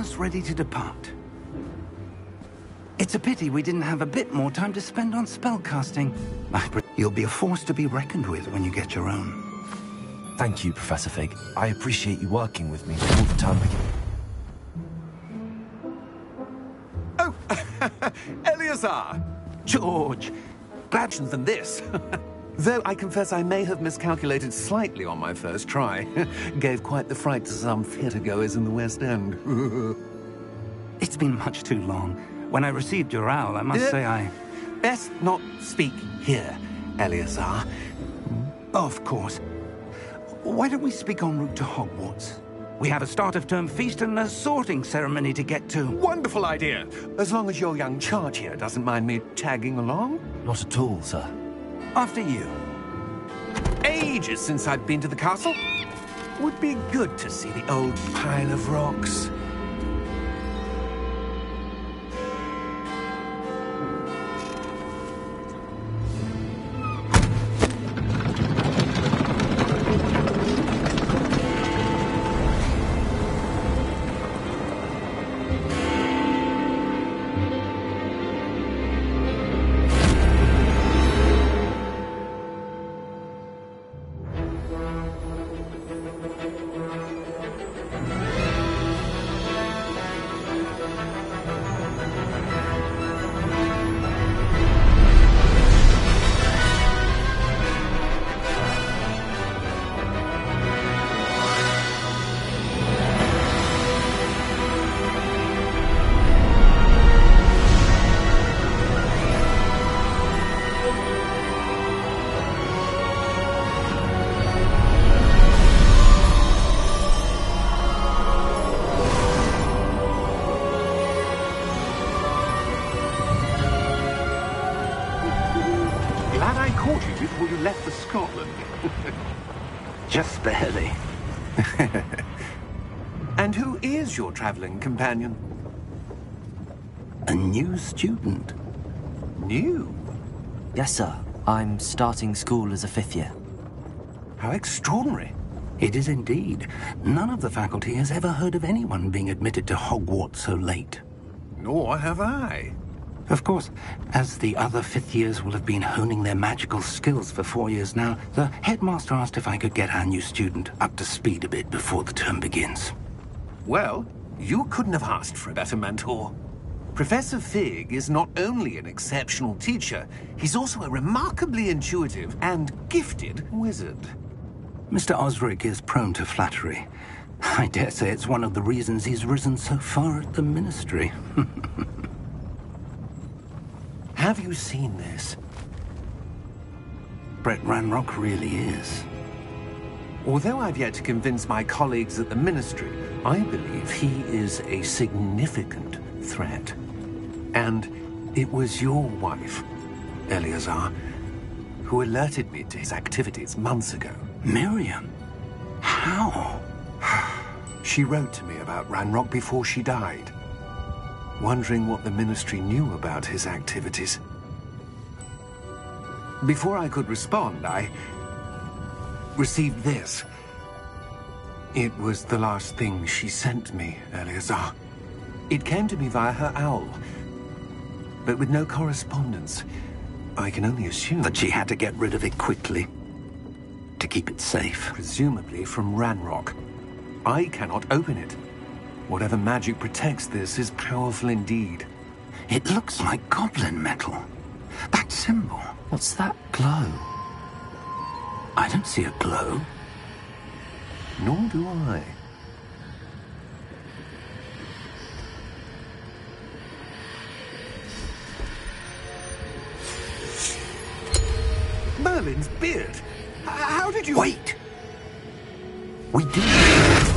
just ready to depart. It's a pity we didn't have a bit more time to spend on spellcasting. You'll be a force to be reckoned with when you get your own. Thank you, Professor Fig. I appreciate you working with me all the time. Oh, Eleazar! George! Glad than this. Though I confess I may have miscalculated slightly on my first try. Gave quite the fright to some theatre-goers in the West End. It's been much too long. When I received your owl, I must say I... Best not speak here, Eleazar. Of course. Why don't we speak en route to Hogwarts? We have a start-of-term feast and a sorting ceremony to get to. Wonderful idea! As long as your young charge here doesn't mind me tagging along. Not at all, sir. After you. Ages since I've been to the castle. Would be good to see the old pile of rocks. Before you left for Scotland. Just barely. And who is your traveling companion? A new student. New? Yes, sir. I'm starting school as a 5th year. How extraordinary. It is indeed. None of the faculty has ever heard of anyone being admitted to Hogwarts so late. Nor have I. Of course, as the other 5th years will have been honing their magical skills for 4 years now, the headmaster asked if I could get our new student up to speed a bit before the term begins. Well, you couldn't have asked for a better mentor. Professor Fig is not only an exceptional teacher, he's also a remarkably intuitive and gifted wizard. Mr. Osric is prone to flattery. I dare say it's one of the reasons he's risen so far at the Ministry. Have you seen this? Brett Ranrock really is. Although I've yet to convince my colleagues at the Ministry, I believe he is a significant threat. And it was your wife, Eleazar, who alerted me to his activities months ago. Miriam? How? She wrote to me about Ranrock before she died, wondering what the Ministry knew about his activities. Before I could respond, I received this. It was the last thing she sent me, Eleazar. It came to me via her owl, but with no correspondence. I can only assume that she had to get rid of it quickly, to keep it safe. Presumably from Ranrock. I cannot open it. Whatever magic protects this is powerful indeed. It looks like goblin metal. That symbol. What's that glow? I don't see a glow. Nor do I. Merlin's beard. How did you... Wait! We did.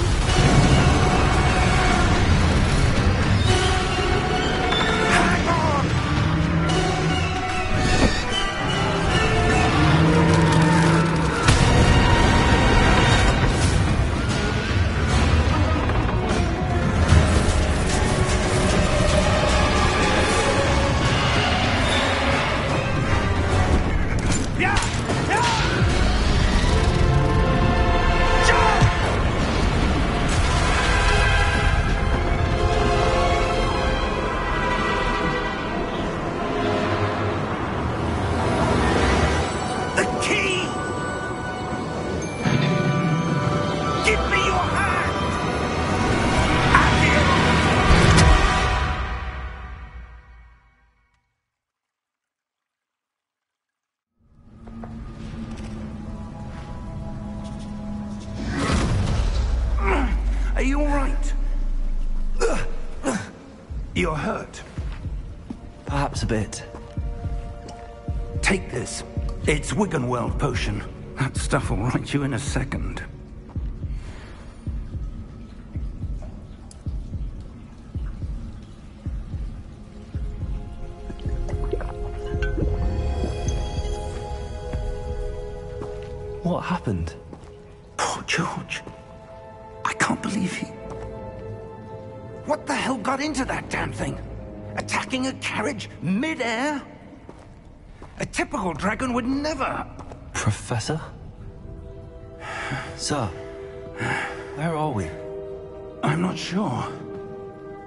You're hurt. Perhaps a bit. Take this. It's Wiggenweld potion. That stuff will right you in a second. What happened? Poor George. I can't believe he... What the hell got into that damn thing? Attacking a carriage mid-air? A typical dragon would never... Professor? Sir, where are we? I'm not sure.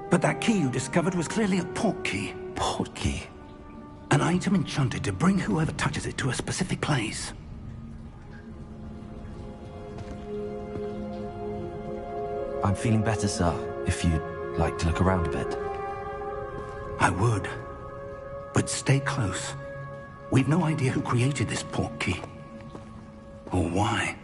But that key you discovered was clearly a port key. Port key? An item enchanted to bring whoever touches it to a specific place. I'm feeling better, sir, if you'd like to look around a bit. I would. But stay close. We've no idea who created this port key. Or why.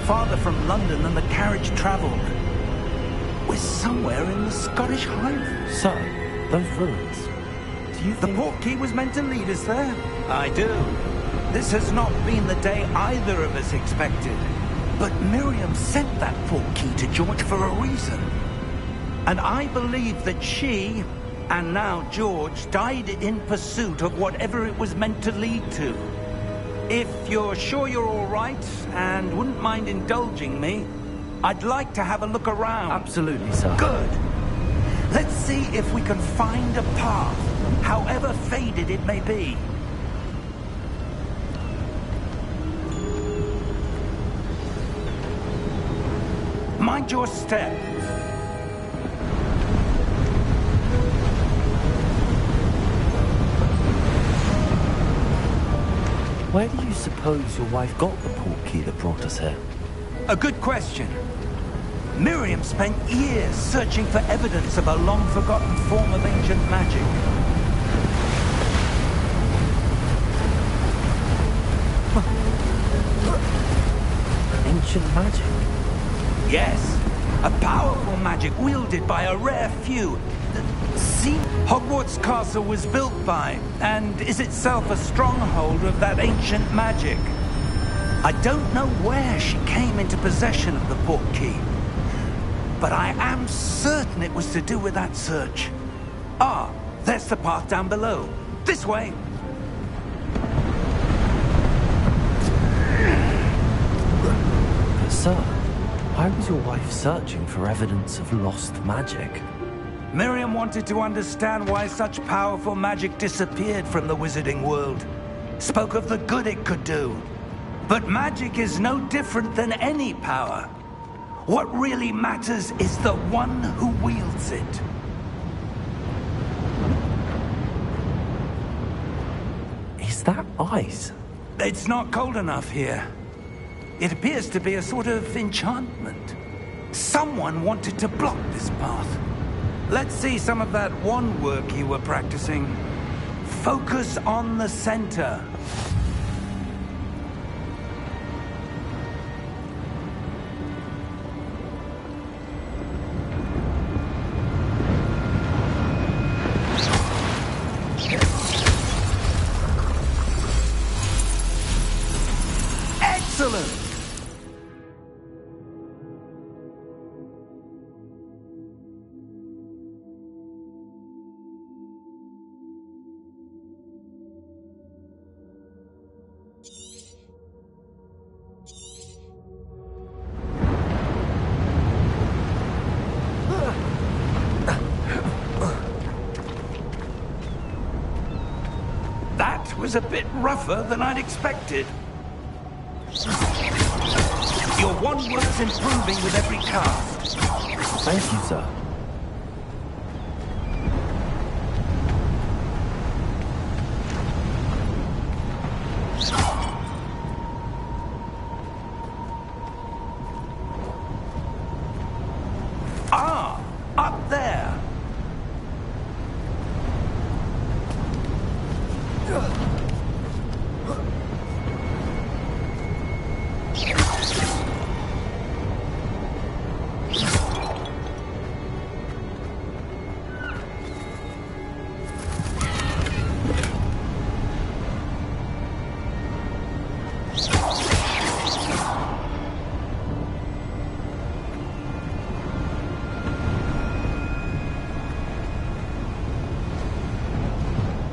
Farther from London than the carriage travelled. We're somewhere in the Scottish Highlands. Sir, those ruins. Do you think... The port key was meant to lead us there? I do. This has not been the day either of us expected. But Miriam sent that port key to George for a reason. And I believe that she, and now George, died in pursuit of whatever it was meant to lead to. If you're sure you're all right, and wouldn't mind indulging me, I'd like to have a look around. Absolutely, sir. Good. Let's see if we can find a path, however faded it may be. Mind your step. Where do you suppose your wife got the port key that brought us here? A good question. Miriam spent years searching for evidence of a long-forgotten form of ancient magic. Ancient magic? Yes, a powerful magic wielded by a rare few. See, Hogwarts Castle was built by, and is itself a stronghold of that ancient magic. I don't know where she came into possession of the port key, but I am certain it was to do with that search. Ah, there's the path down below. This way. But sir, why was your wife searching for evidence of lost magic? Miriam wanted to understand why such powerful magic disappeared from the wizarding world. Spoke of the good it could do. But magic is no different than any power. What really matters is the one who wields it. Is that ice? It's not cold enough here. It appears to be a sort of enchantment. Someone wanted to block this path. Let's see some of that wand work you were practicing. Focus on the center. Excellent! That was a bit rougher than I'd expected. Your wand work's improving with every cast. Thank you, sir. Ah, up there.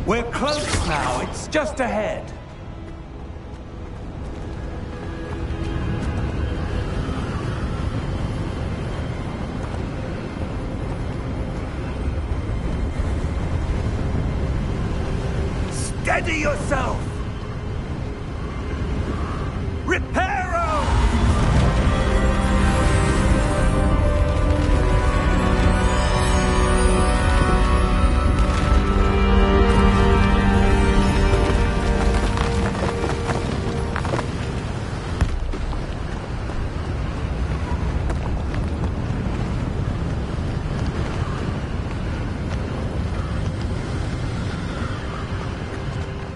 We're close now. It's just ahead. Steady yourself! Reparo!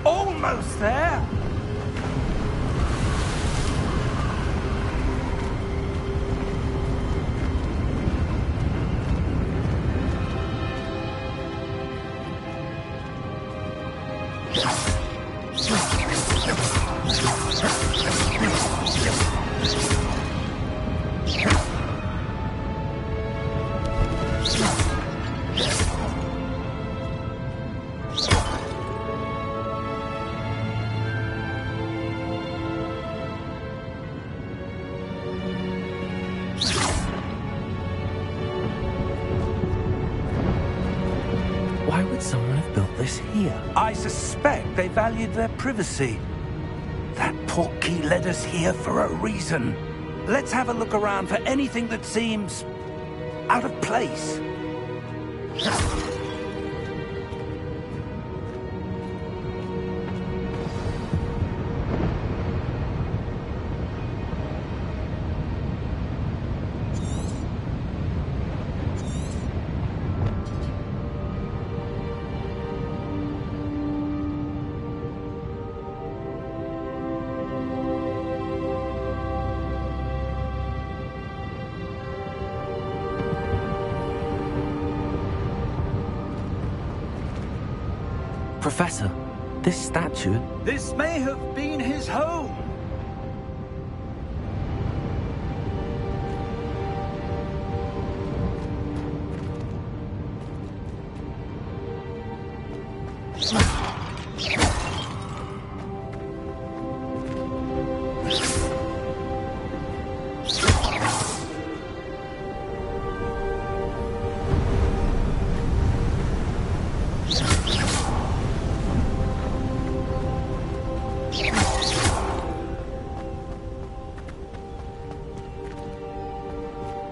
Almost there. Why would someone have built this here? I suspect they valued their privacy. That portkey led us here for a reason. Let's have a look around for anything that seems out of place. Professor, this statue... This may have been his home.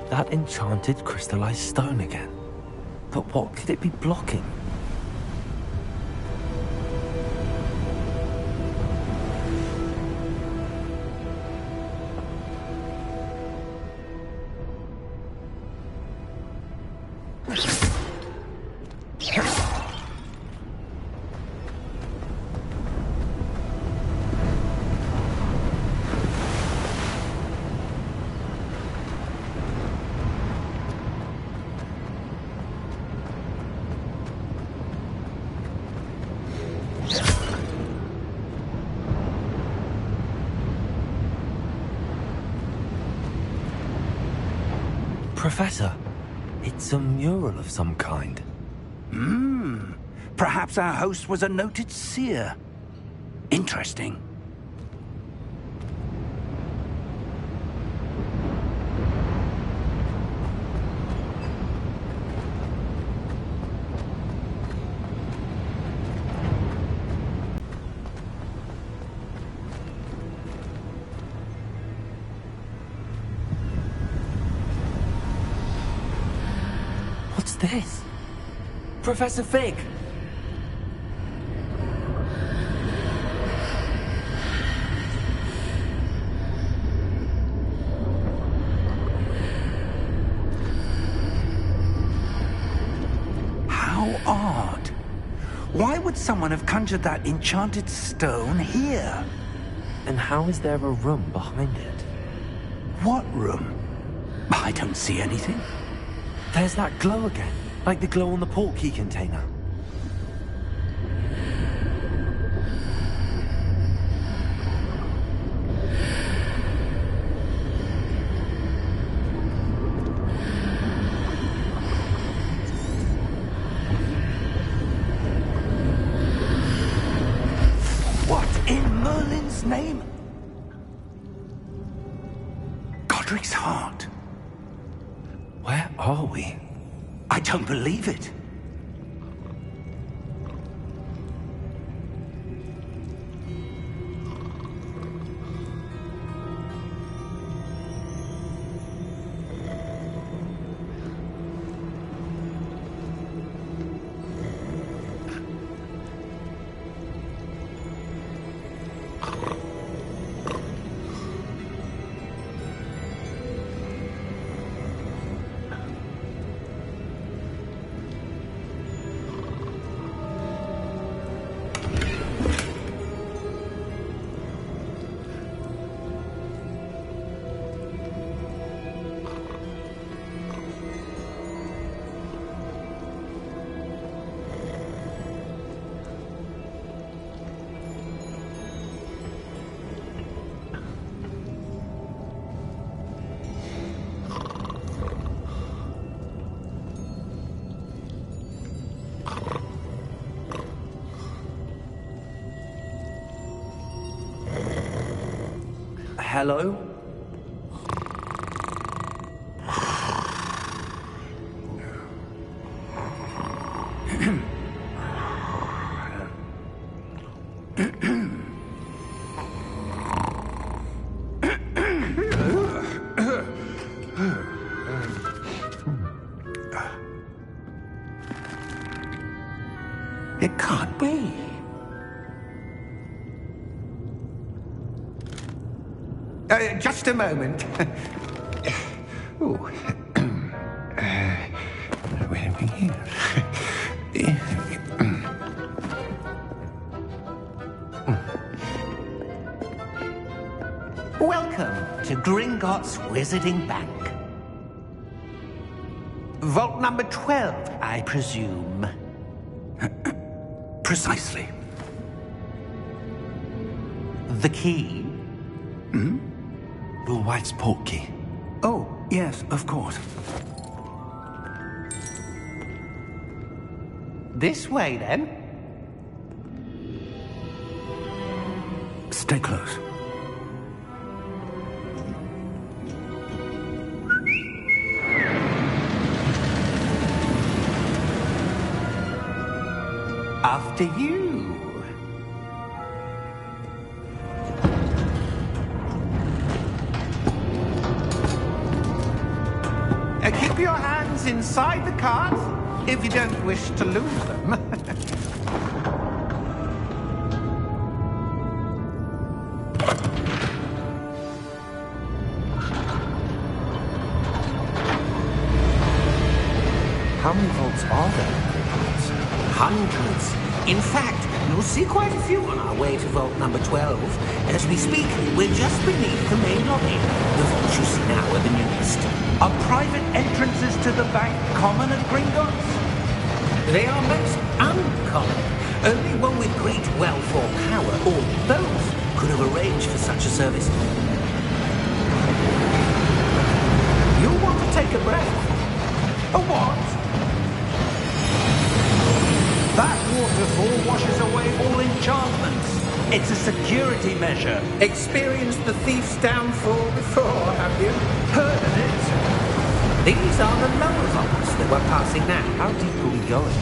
That enchanted crystallized stone again. But what could it be blocking? Professor, it's a mural of some kind. Perhaps our host was a noted seer. Interesting. What's this? Professor Fig! How odd. Why would someone have conjured that enchanted stone here? And how is there a room behind it? What room? I don't see anything. There's that glow again, like the glow on the portkey container. What in Merlin's name? Godric's heart. Where are we? I don't believe it. Hello? It can't be. Just a moment. Oh. Where are we here? Welcome to Gringotts Wizarding Bank. Vault number 12, I presume. Precisely. The key? Hmm? Will White's portkey. Oh, yes, of course. This way, then. Stay close. After you. Keep your hands inside the cart if you don't wish to lose them. How many vaults are there? Hundreds. In fact, you'll see quite a few on our way to vault number 12. As we speak, we're just beneath the main lobby. The vaults you see now are the newest. Are private entrances to the bank common at Gringotts? They are most uncommon. Only one with great wealth or power, or both, could have arranged for such a service. You'll want to take a breath. A what? That waterfall washes away all enchantments. It's a security measure. Experienced the thief's downfall before, have you? Heard of it? These are the lower vaults that we're passing now. How deep are we going?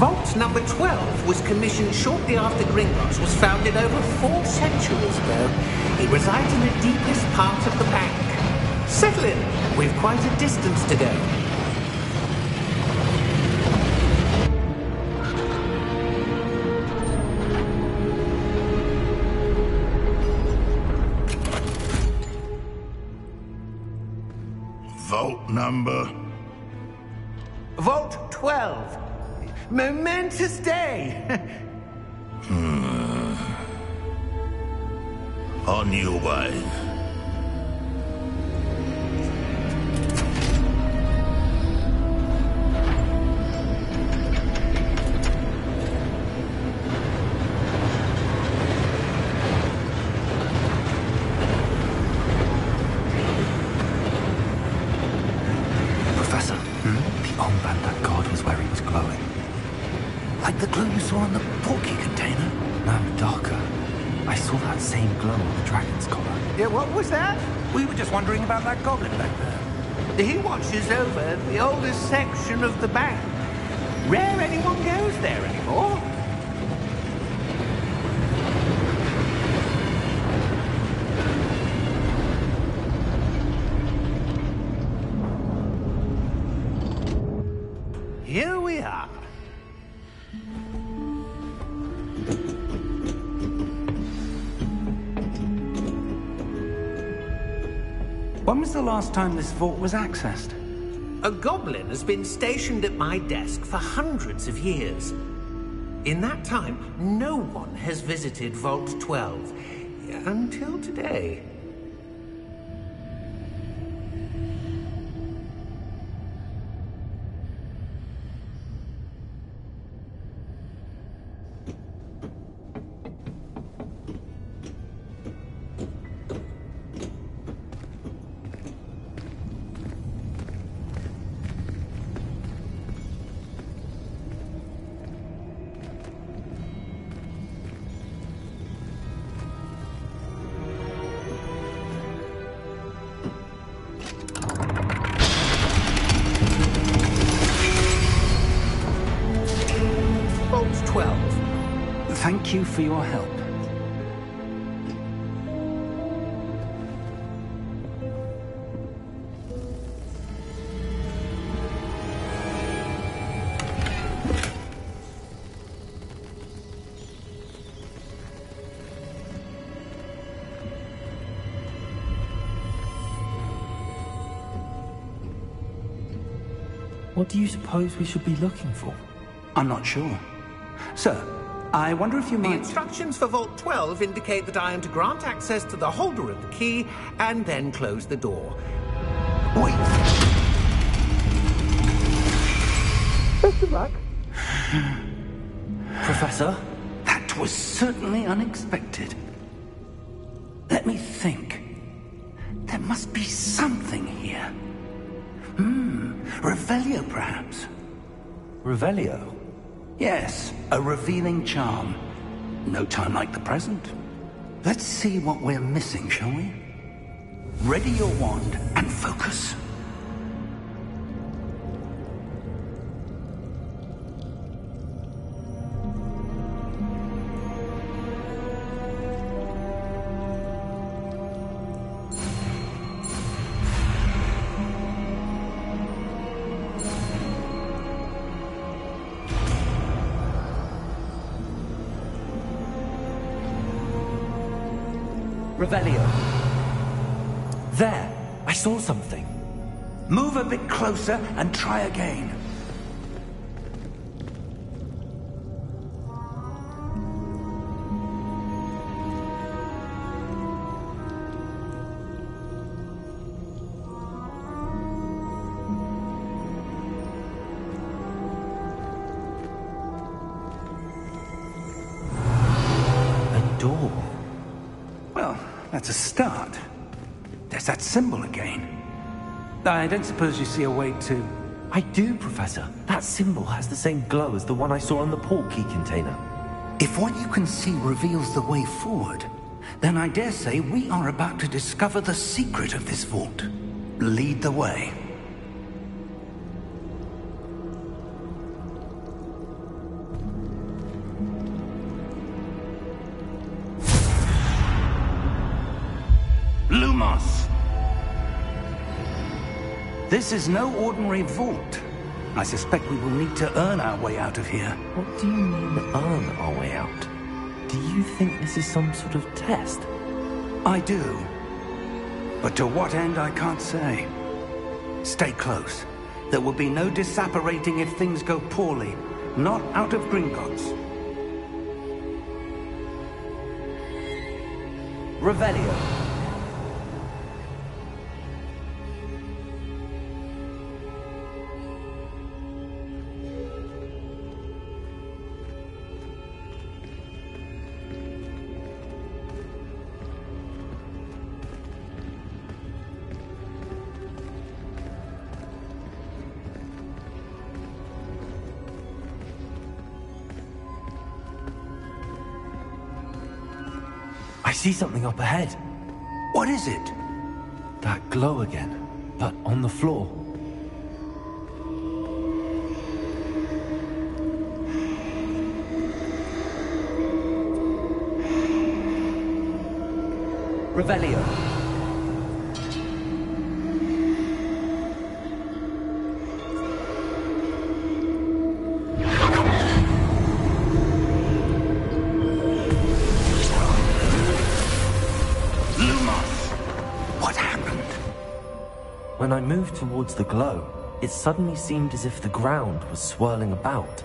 Vault number 12 was commissioned shortly after Gringotts was founded over 4 centuries ago. It resides in the deepest part of the bank. Settle in. We've quite a distance to go. vault number? Vault 12. Momentous day. On your way. Professor, the armband that God was wearing is glowing. Like the glue you saw on the porky container? No, darker. I saw that same glow on the dragon's collar. Yeah, what was that? We were just wondering about that goblin back there. He watches over the oldest section of the bank. Rare anyone goes there anymore. Here we are. When was the last time this vault was accessed? A goblin has been stationed at my desk for hundreds of years. In that time, no one has visited Vault 12. Until today. Vault 12. Thank you for your help. What do you suppose we should be looking for? I'm not sure. Sir, I wonder if you The might... instructions for Vault 12 indicate that I am to grant access to the holder of the key and then close the door. Wait! Mr. Ruck? Professor? That was certainly unexpected. Let me think. There must be something here. Revelio, perhaps? Revelio? Yes, a revealing charm. No time like the present. Let's see what we're missing, shall we? Ready your wand and focus. Revelio. There! I saw something. Move a bit closer and try again. A door. Well, that's a start. There's that symbol again. I don't suppose you see a way to... I do, Professor. That symbol has the same glow as the one I saw on the portkey container. If what you can see reveals the way forward, then I dare say we are about to discover the secret of this vault. Lead the way. Lumos! This is no ordinary vault. I suspect we will need to earn our way out of here. What do you mean, earn our way out? Do you think this is some sort of test? I do. But to what end, I can't say. Stay close. There will be no disapparating if things go poorly. Not out of Gringotts. Revelio. I see something up ahead. What is it? That glow again, but on the floor. Revelio. When I moved towards the glow, it suddenly seemed as if the ground was swirling about.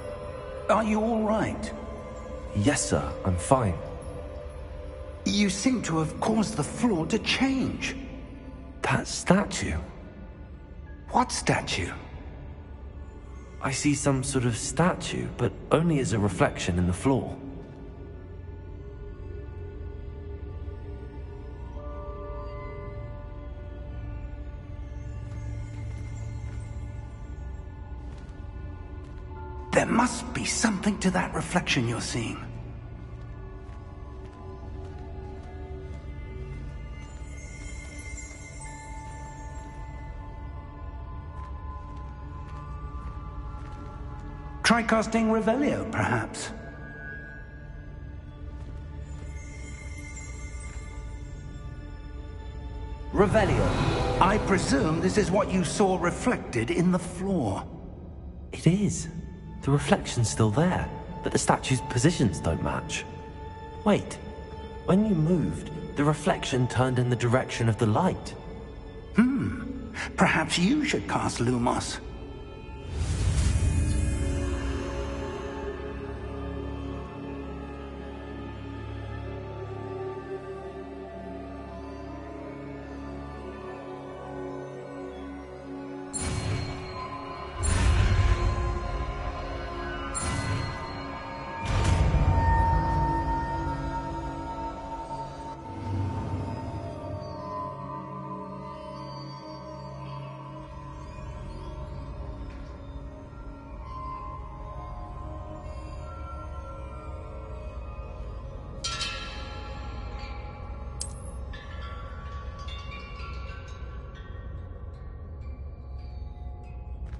Are you all right? Yes, sir, I'm fine. You seem to have caused the floor to change. That statue? What statue? I see some sort of statue, but only as a reflection in the floor. There must be something to that reflection you're seeing. Try casting Revelio, perhaps. Revelio. I presume this is what you saw reflected in the floor. It is. The reflection's still there, but the statue's positions don't match. Wait, when you moved, the reflection turned in the direction of the light. Perhaps you should cast Lumos.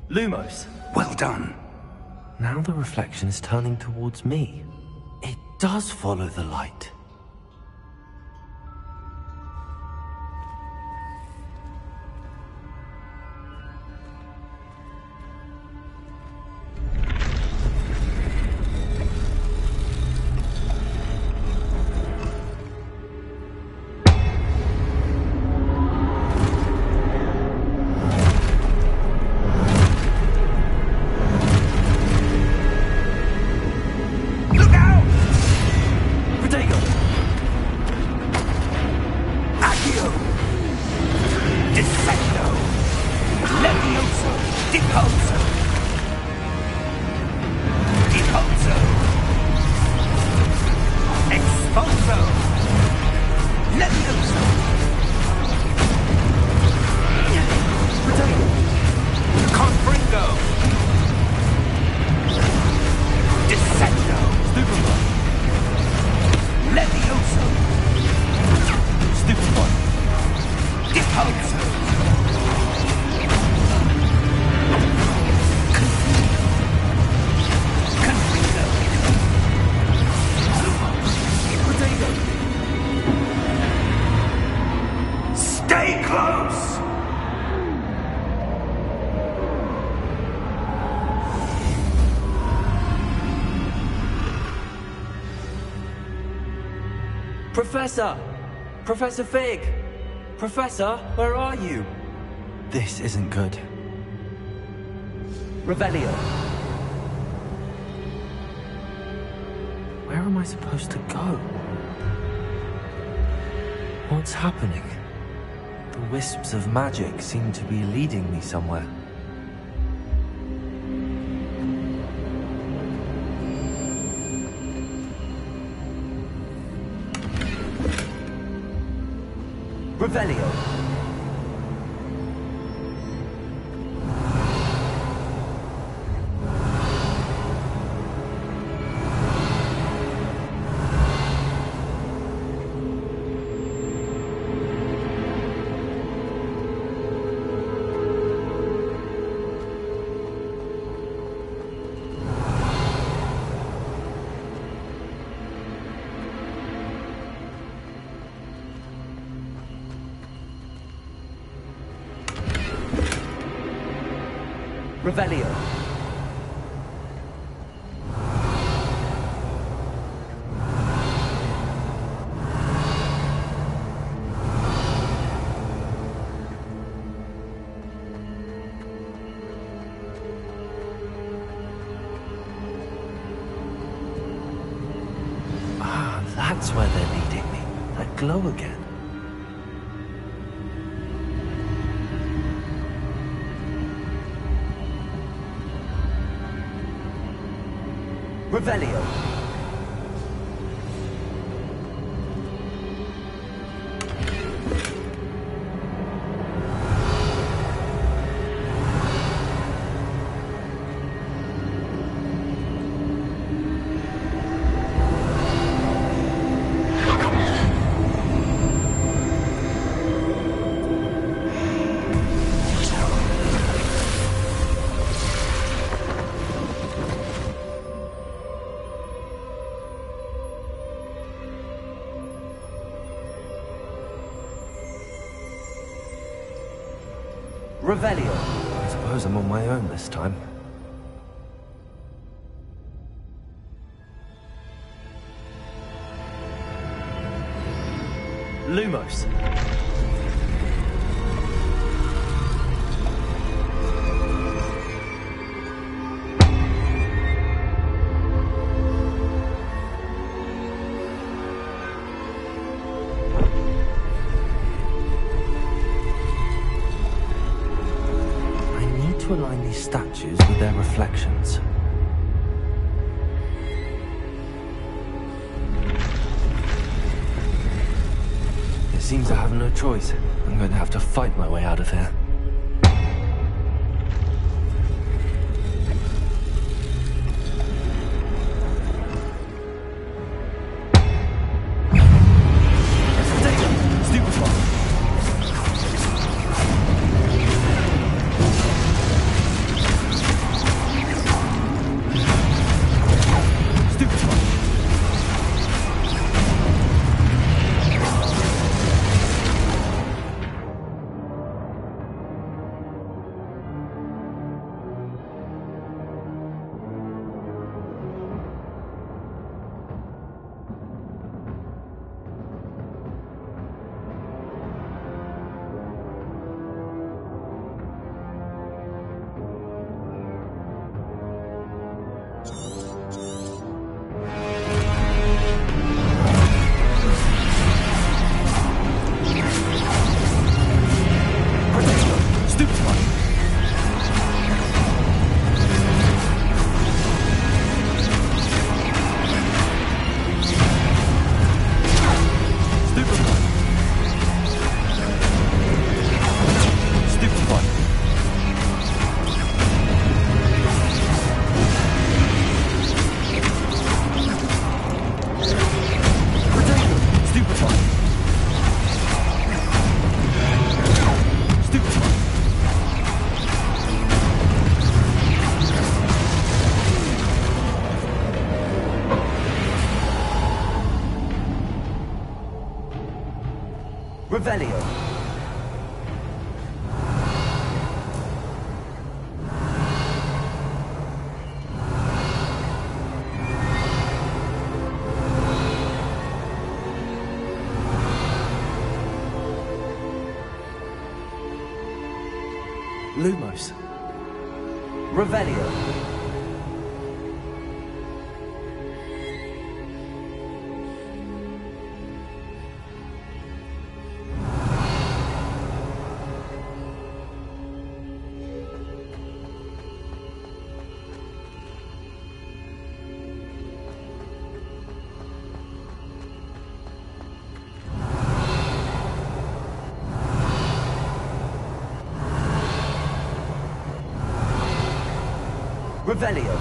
Lumos! Well done. Now the reflection is turning towards me. It does follow the light. Professor! Professor Fig! Professor, where are you? This isn't good. Revelio. Where am I supposed to go? What's happening? The wisps of magic seem to be leading me somewhere. Revelio. Revelio. Ah, that's where they're leading me. That glow again. Revelio. Revelio. I suppose I'm on my own this time. Lumos. To align these statues with their reflections. It seems I have no choice. I'm going to have to fight my way out of here. Revelio. Lumos. Revelio. Revelio.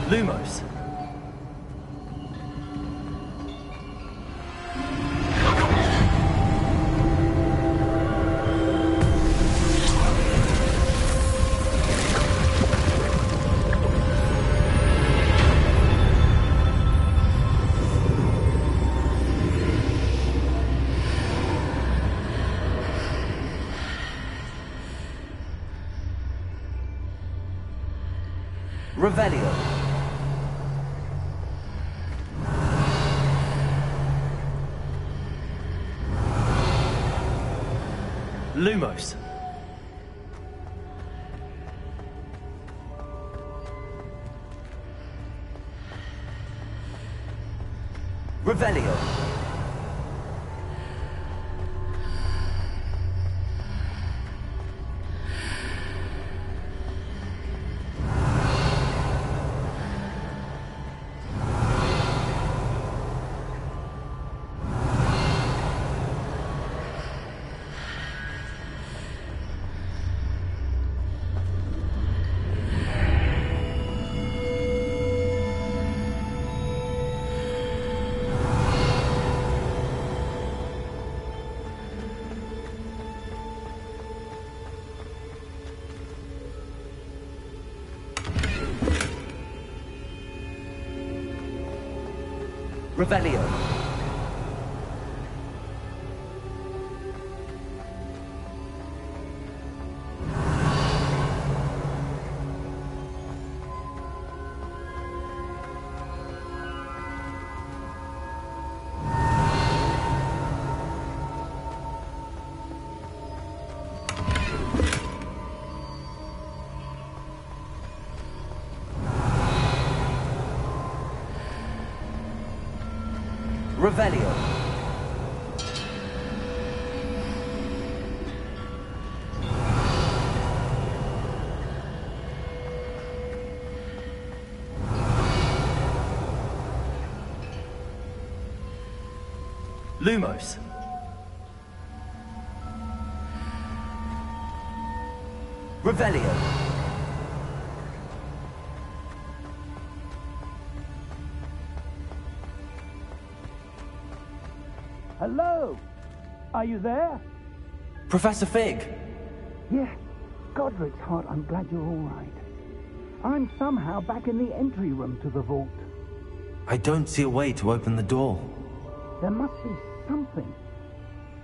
Lumos. Revelio. Lumos. Revelio. Revelio. Revelio. Lumos. Revelio. Hello? Are you there? Professor Fig. Yes. Godric's heart, I'm glad you're all right. I'm somehow back in the entry room to the vault. I don't see a way to open the door. There must be something.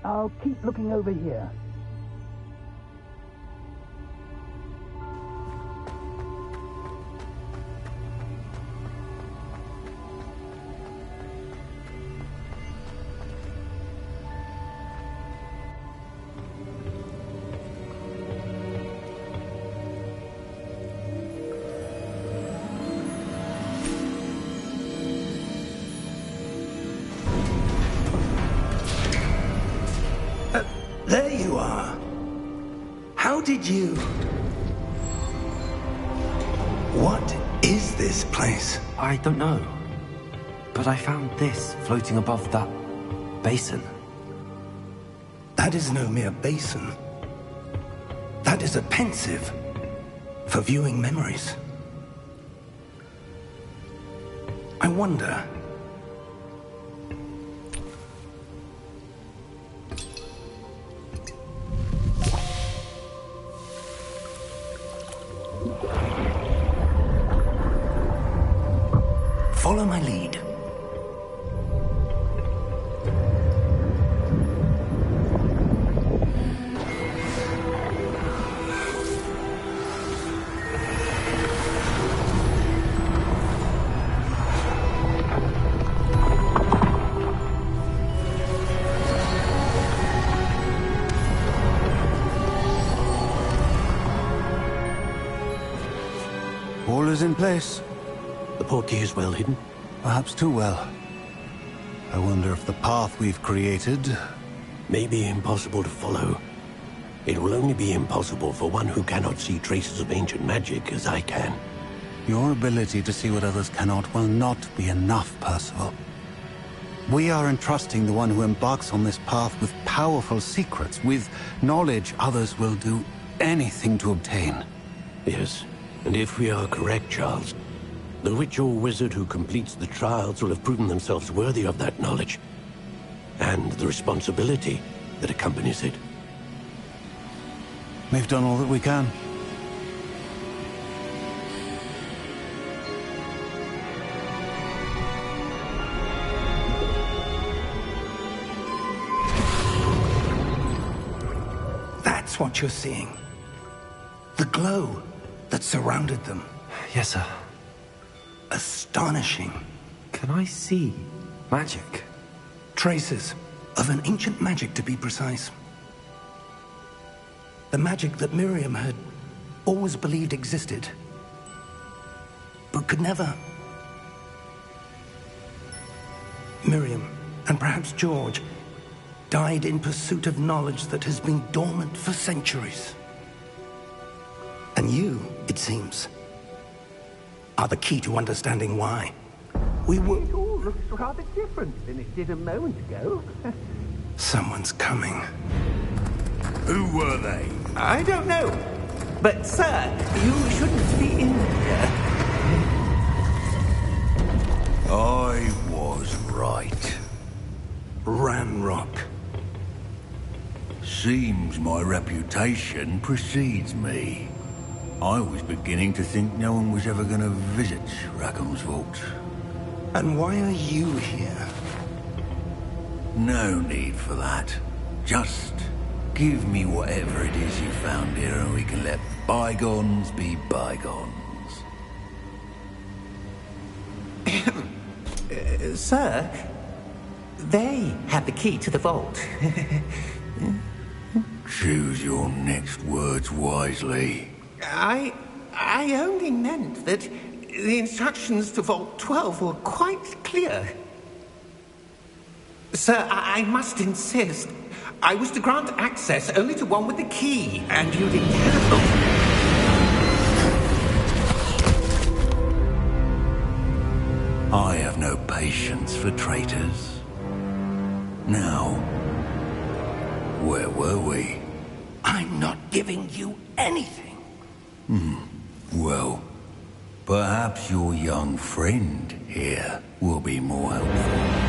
I'll keep looking over here. There you are. How did you... What is this place? I don't know. But I found this floating above that basin. That is no mere basin. That is a pensive for viewing memories. I wonder... Follow my lead. is in place. The portkey is well hidden? Perhaps too well. I wonder if the path we've created... may be impossible to follow. It will only be impossible for one who cannot see traces of ancient magic as I can. Your ability to see what others cannot will not be enough, Percival. We are entrusting the one who embarks on this path with powerful secrets, with knowledge others will do anything to obtain. Yes, and if we are correct, Charles, the witch or wizard who completes the trials will have proven themselves worthy of that knowledge, and the responsibility that accompanies it. We've done all that we can. That's what you're seeing. The glow that surrounded them. Yes, sir. Astonishing. Can I see magic? Traces of an ancient magic, to be precise. The magic that Miriam had always believed existed, but could never. Miriam, and perhaps George, died in pursuit of knowledge that has been dormant for centuries. And you, it seems, are the key to understanding why. We were... It all looks rather different than it did a moment ago. Someone's coming. Who were they? I don't know. But, sir, you shouldn't be in here. I was right. Ranrock. Seems my reputation precedes me. I was beginning to think no one was ever going to visit Rackham's vault. And why are you here? No need for that. Just give me whatever it is you found here and we can let bygones be bygones. Sir, they had the key to the vault. Choose your next words wisely. I only meant that the instructions to Vault 12 were quite clear. Sir, I must insist. I was to grant access only to one with the key, and you didn't have I have no patience for traitors. Now, where were we? I'm not giving you anything. Well, perhaps your young friend here will be more helpful.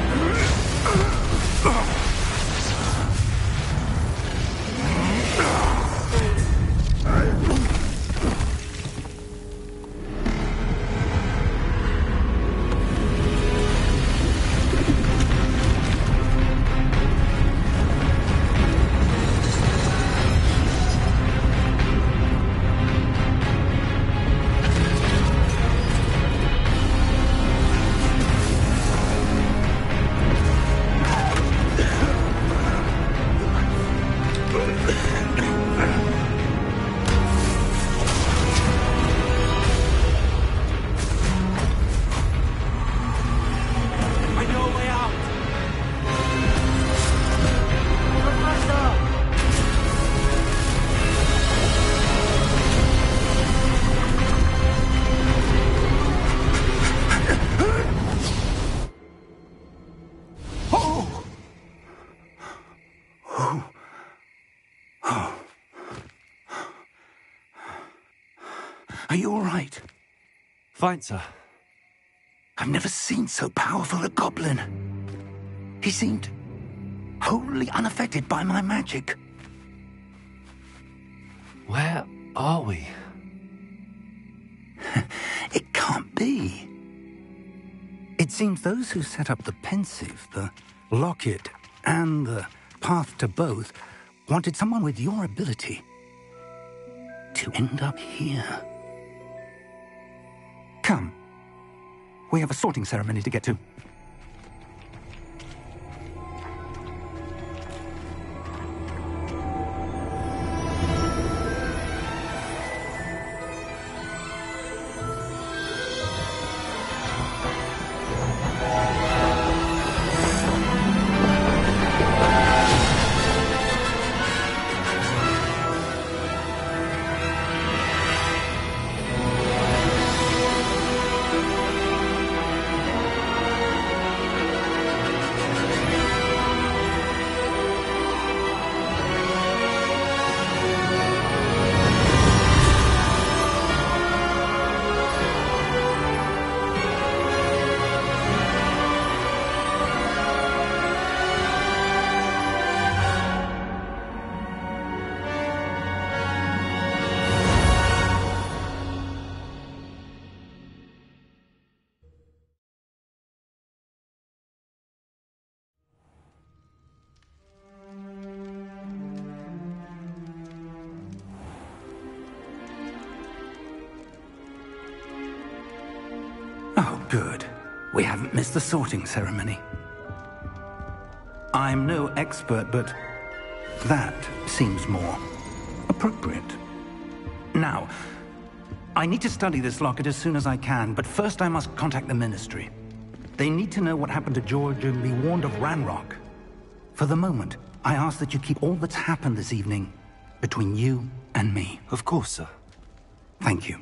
Are you all right? Fine, sir. I've never seen so powerful a goblin. He seemed wholly unaffected by my magic. Where are we? It can't be. It seems those who set up the pensive, the locket, and the path to both wanted someone with your ability to end up here. Come. We have a sorting ceremony to get to. We haven't missed the sorting ceremony. I'm no expert, but that seems more appropriate. Now, I need to study this locket as soon as I can, but first I must contact the Ministry. They need to know what happened to George and be warned of Ranrock. For the moment, I ask that you keep all that's happened this evening between you and me. Of course, sir. Thank you.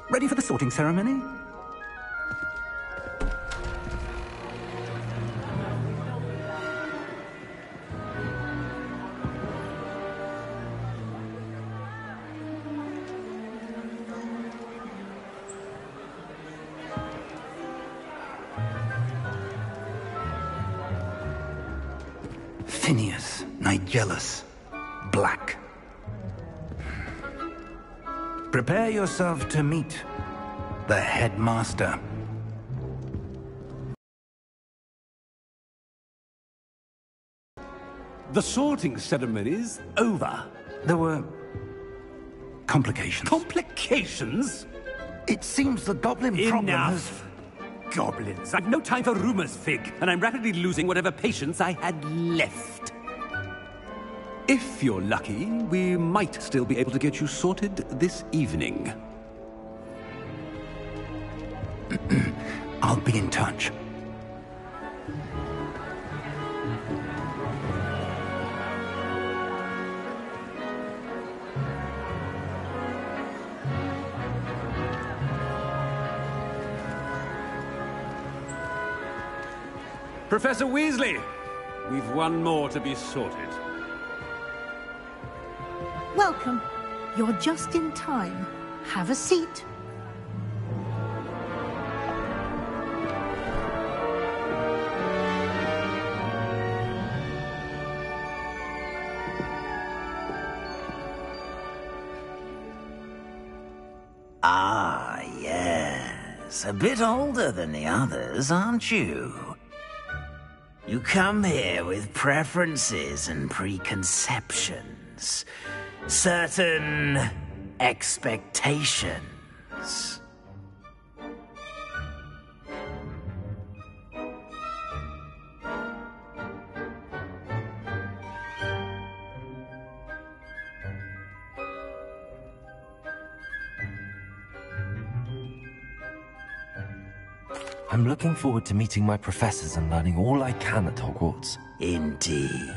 Ready for the sorting ceremony? Phineas, Nigellus, Black. Prepare yourself to meet the headmaster. The sorting ceremony's over. There were complications. Complications? It seems the goblin problem has... Enough! Goblins. I've no time for rumors, Fig, and I'm rapidly losing whatever patience I had left. If you're lucky, we might still be able to get you sorted this evening. I'll be in touch. Professor Weasley, we've one more to be sorted. Welcome. You're just in time. Have a seat. Ah, yes. A bit older than the others, aren't you? You come here with preferences and preconceptions. Certain expectations. I'm looking forward to meeting my professors and learning all I can at Hogwarts. Indeed.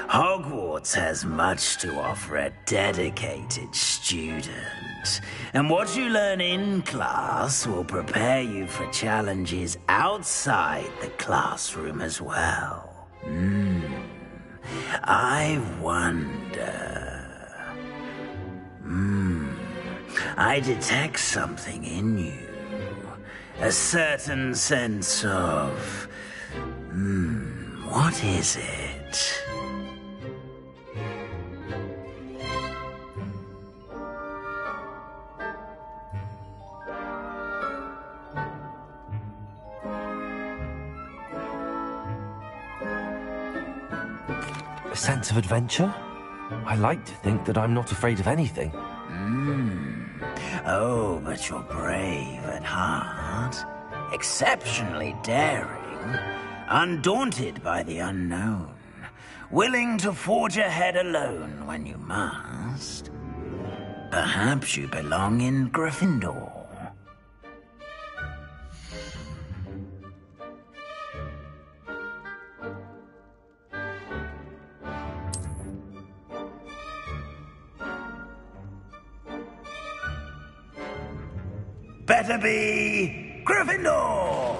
Hogwarts has much to offer a dedicated student. And what you learn in class will prepare you for challenges outside the classroom as well. I wonder... I detect something in you. A certain sense of... what is it? A sense of adventure? I like to think that I'm not afraid of anything. Oh, but you're brave at heart. Exceptionally daring. Undaunted by the unknown. Willing to forge ahead alone when you must. Perhaps you belong in Gryffindor. Better be Gryffindor!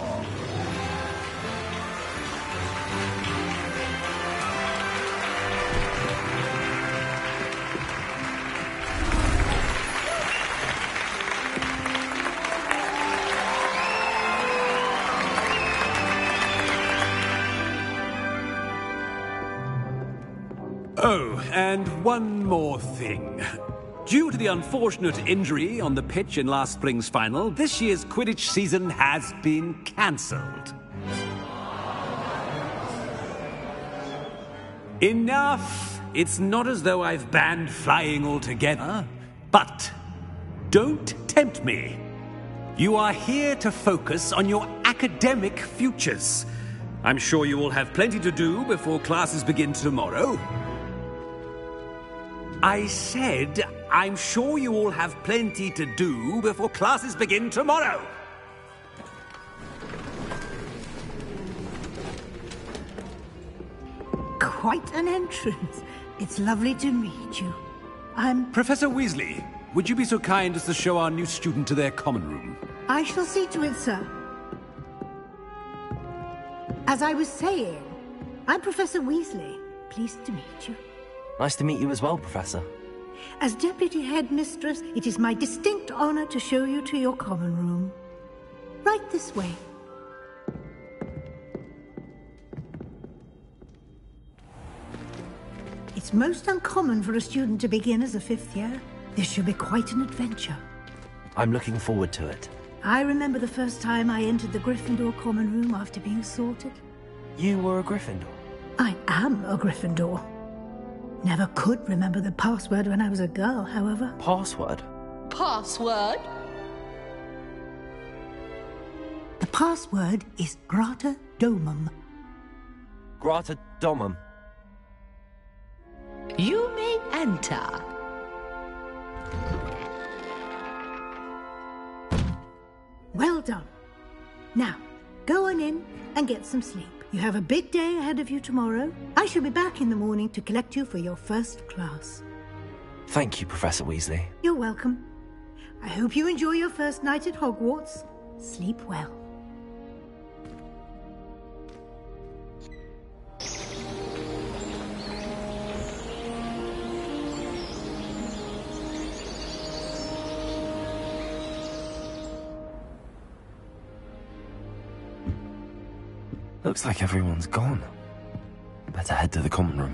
Oh, and one more thing. Due to the unfortunate injury on the pitch in last spring's final, this year's Quidditch season has been cancelled. Enough! It's not as though I've banned flying altogether, but don't tempt me. You are here to focus on your academic futures. I'm sure you all have plenty to do before classes begin tomorrow. I said, I'm sure you all have plenty to do before classes begin tomorrow. Quite an entrance. It's lovely to meet you. I'm... Professor Weasley, would you be so kind as to show our new student to their common room? I shall see to it, sir. As I was saying, I'm Professor Weasley. Pleased to meet you. Nice to meet you as well, Professor. As Deputy Headmistress, it is my distinct honor to show you to your common room. Right this way. It's most uncommon for a student to begin as a fifth year. This should be quite an adventure. I'm looking forward to it. I remember the first time I entered the Gryffindor common room after being sorted. You were a Gryffindor? I am a Gryffindor. Never could remember the password when I was a girl, however. Password? Password? The password is Grata Domum. Grata Domum. You may enter. Well done. Now, go on in and get some sleep. You have a big day ahead of you tomorrow. I shall be back in the morning to collect you for your first class. Thank you, Professor Weasley. You're welcome. I hope you enjoy your first night at Hogwarts. Sleep well. Looks like everyone's gone. Better head to the common room.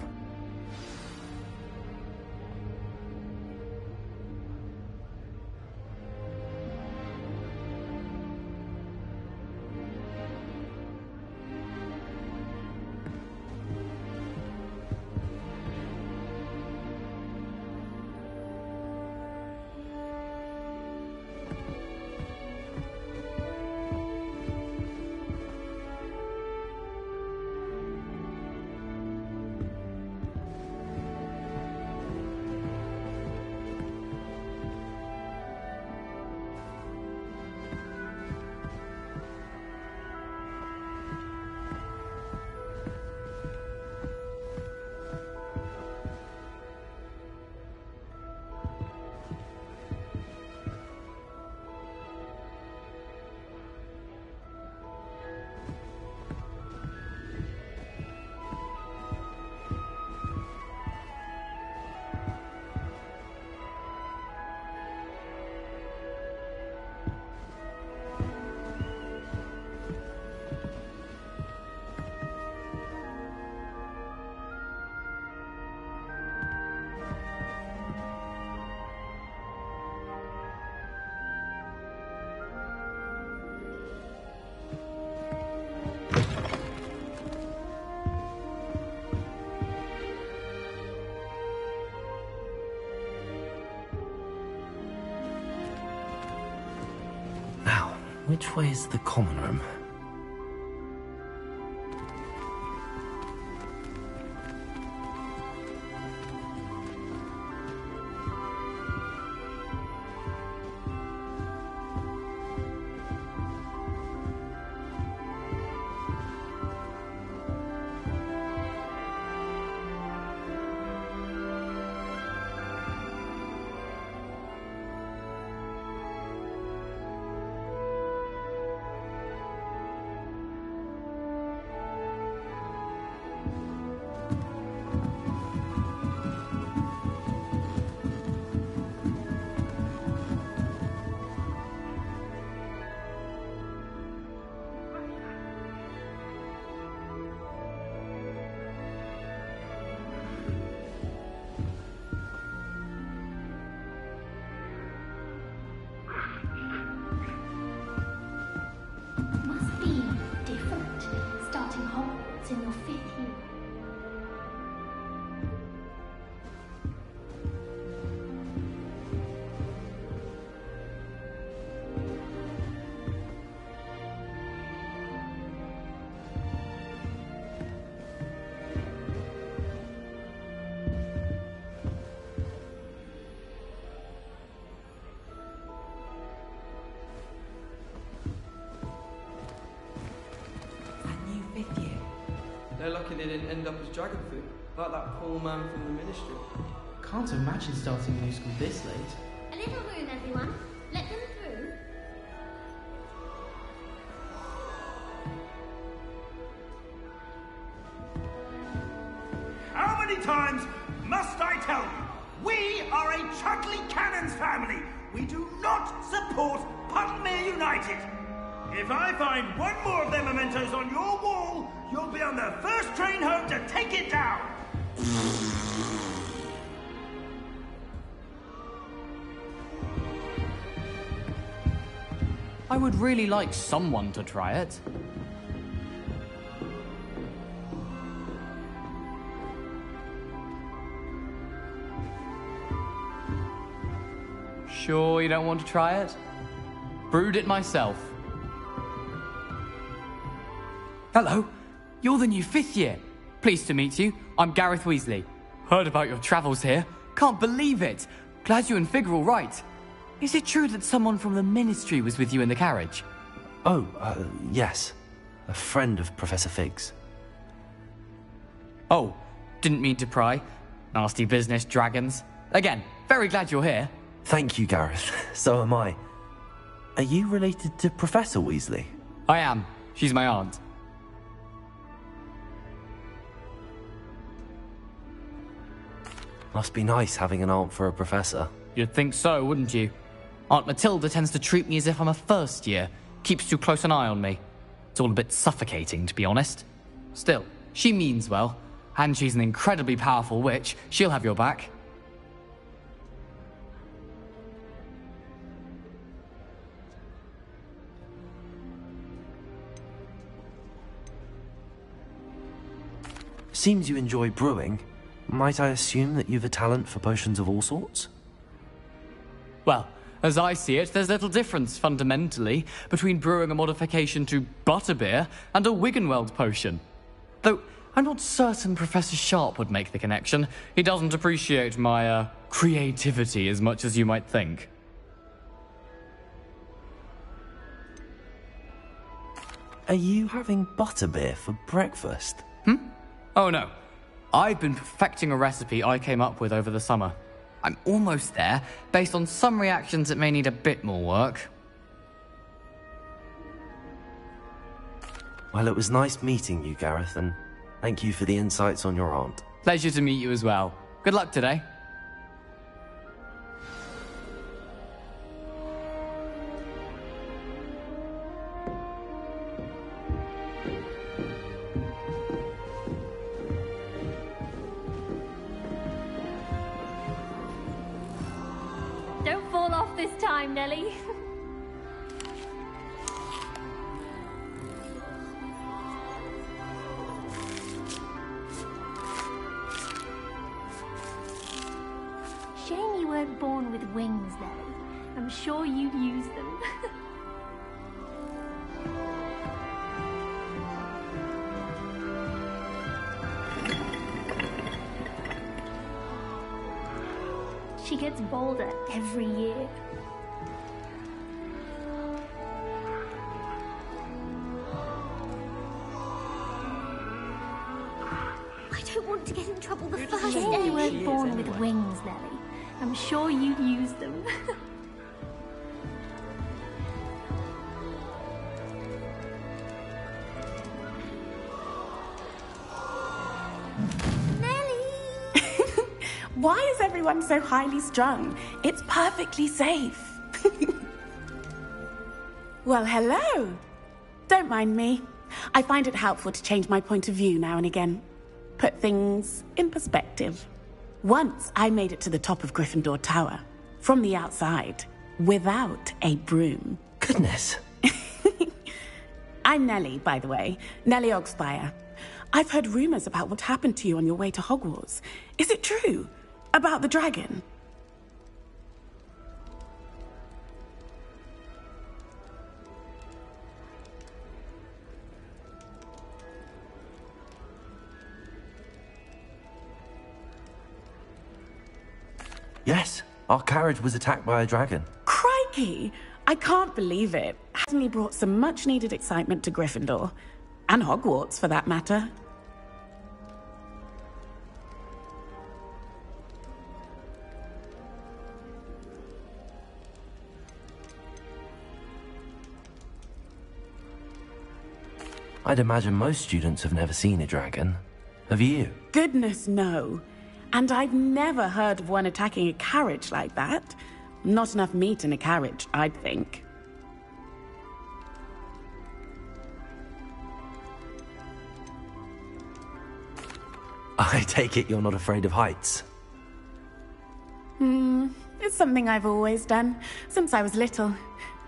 Which way is the common room? lucky they didn't end up as dragon food, like that poor man from the ministry. Can't imagine starting a new school this late. A little room, everyone. Let them through. How many times must I tell you? We are a Chudley Cannons family. We do not support Puddlemere United. If I find one more of their mementos on your wall, you'll be on the first train home to take it down. I would really like someone to try it. Sure you don't want to try it? Brewed it myself. Hello, you're the new 5th year. Pleased to meet you. I'm Gareth Weasley. Heard about your travels here. Can't believe it. Glad you and Fig are all right. Is it true that someone from the Ministry was with you in the carriage? Oh, yes. A friend of Professor Fig's. Oh, didn't mean to pry. Nasty business, dragons. Again, very glad you're here. Thank you, Gareth. So am I. Are you related to Professor Weasley? I am. She's my aunt. Must be nice having an aunt for a professor. You'd think so, wouldn't you? Aunt Matilda tends to treat me as if I'm a first year. Keeps too close an eye on me. It's all a bit suffocating, to be honest. Still, she means well. And she's an incredibly powerful witch. She'll have your back. Seems you enjoy brewing. Might I assume that you've a talent for potions of all sorts? Well, as I see it, there's little difference, fundamentally, between brewing a modification to butterbeer and a Wiggenweld potion. Though, I'm not certain Professor Sharp would make the connection. He doesn't appreciate my, creativity as much as you might think. Are you having butterbeer for breakfast? Oh no. I've been perfecting a recipe I came up with over the summer. I'm almost there, based on some reactions that may need a bit more work. Well, it was nice meeting you, Gareth, and thank you for the insights on your aunt. Pleasure to meet you as well. Good luck today. Don't fall off this time, Nellie. Shame you weren't born with wings, Nellie. I'm sure you'd use them. She gets bolder every year. I don't want to get in trouble the first day. You weren't born with wings, Nellie. I'm sure you'd use them. Why is everyone so highly strung? It's perfectly safe. Well, hello. Don't mind me. I find it helpful to change my point of view now and again. Put things in perspective. Once I made it to the top of Gryffindor Tower, from the outside, without a broom. Goodness. I'm Nellie, by the way. Nellie Ogspire. I've heard rumors about what happened to you on your way to Hogwarts. Is it true? About the dragon? Yes, our carriage was attacked by a dragon. Crikey! I can't believe it. Certainly brought some much-needed excitement to Gryffindor. And Hogwarts, for that matter. I'd imagine most students have never seen a dragon. Have you? Goodness, no. And I've never heard of one attacking a carriage like that. Not enough meat in a carriage, I'd think. I take it you're not afraid of heights? It's something I've always done, since I was little.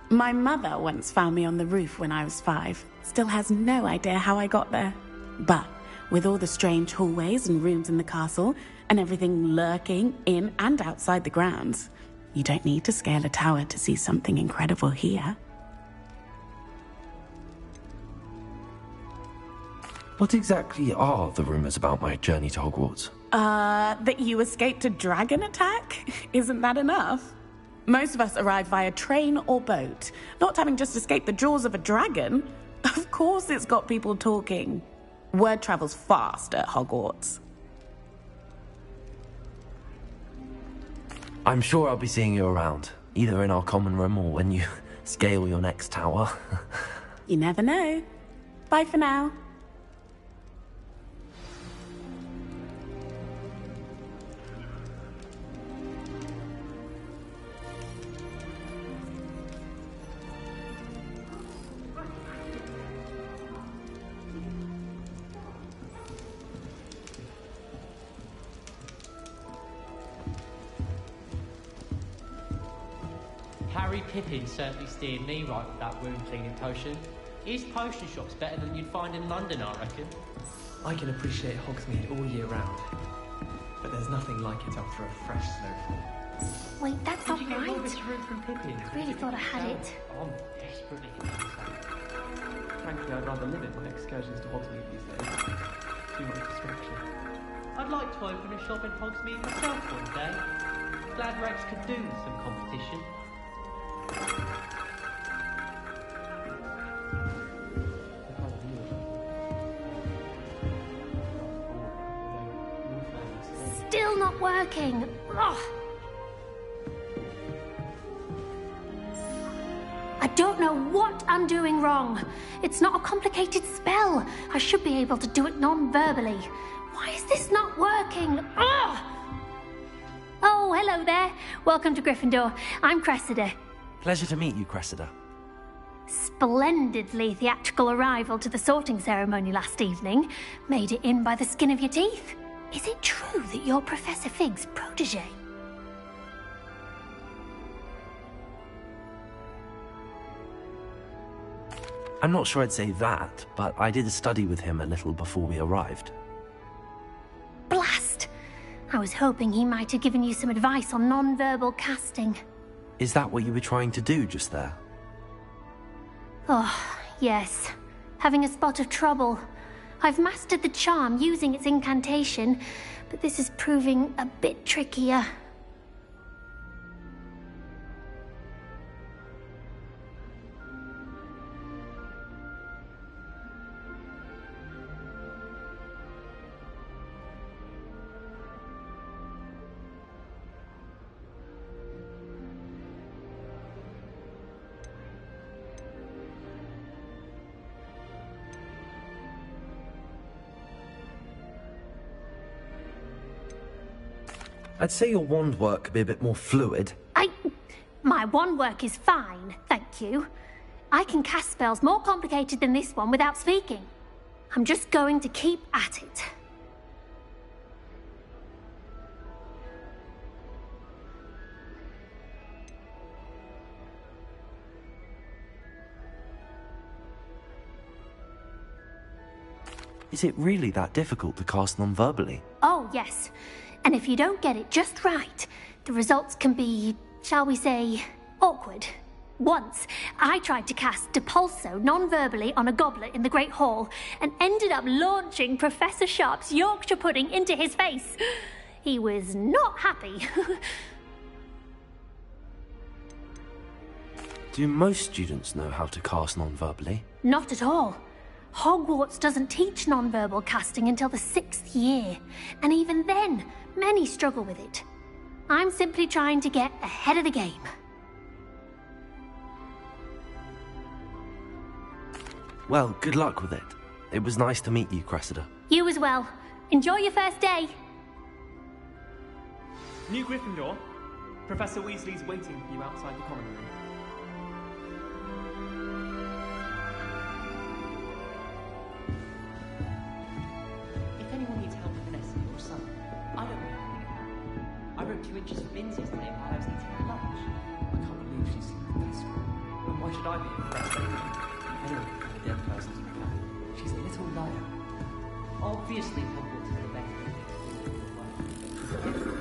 My mother once found me on the roof when I was 5. Still has no idea how I got there. But with all the strange hallways and rooms in the castle, and everything lurking in and outside the grounds, you don't need to scale a tower to see something incredible here. What exactly are the rumors about my journey to Hogwarts? That you escaped a dragon attack? Isn't that enough? Most of us arrive via train or boat, not having just escaped the jaws of a dragon. Of course it's got people talking. Word travels fast at Hogwarts. I'm sure I'll be seeing you around, either in our common room or when you scale your next tower. You never know. Bye for now. Harry Pippin certainly steered me right with that wound cleaning potion. His potion shop's better than you'd find in London, I reckon. I can appreciate Hogsmeade all year round, but there's nothing like it after a fresh snowfall. Wait, that's not Did you get right. all this room from Pippin? I really thought I had it. I'm desperately concerned. Frankly, I'd rather limit my excursions to Hogsmeade these days. Too much distraction. I'd like to open a shop in Hogsmeade myself one day. Glad Rex could do with some competition. Still not working. Ugh. I don't know what I'm doing wrong. It's not a complicated spell. I should be able to do it non-verbally. Why is this not working? Ugh. Oh, hello there. Welcome to Gryffindor. I'm Cressida. Pleasure to meet you, Cressida. Splendidly theatrical arrival to the sorting ceremony last evening. Made it in by the skin of your teeth. Is it true that you're Professor Fig's protege? I'm not sure I'd say that, but I did study with him a little before we arrived. Blast! I was hoping he might have given you some advice on non-verbal casting. Is that what you were trying to do just there? Oh, yes. Having a spot of trouble. I've mastered the charm using its incantation, but this is proving a bit trickier. I'd say your wand work could be a bit more fluid. My wand work is fine, thank you. I can cast spells more complicated than this one without speaking. I'm just going to keep at it. Is it really that difficult to cast non-verbally? Oh, yes. And if you don't get it just right, the results can be, shall we say, awkward. Once, I tried to cast Depulso non-verbally on a goblet in the Great Hall and ended up launching Professor Sharp's Yorkshire pudding into his face. He was not happy. Do most students know how to cast non-verbally? Not at all. Hogwarts doesn't teach non-verbal casting until the 6th year, and even then, many struggle with it. I'm simply trying to get ahead of the game. Well, good luck with it. It was nice to meet you, Cressida. You as well. Enjoy your first day. New Gryffindor. Professor Weasley's waiting for you outside the common room. If anyone needs help with Vanessa, your son, I don't know anything about it. I wrote 2 inches of bins yesterday while I was eating lunch. I can't believe she's secret this school. And why should I be impressed anyway? Anyone can find a dead person to be found. She's a little liar. Obviously, Hogwarts is the best thing in the world.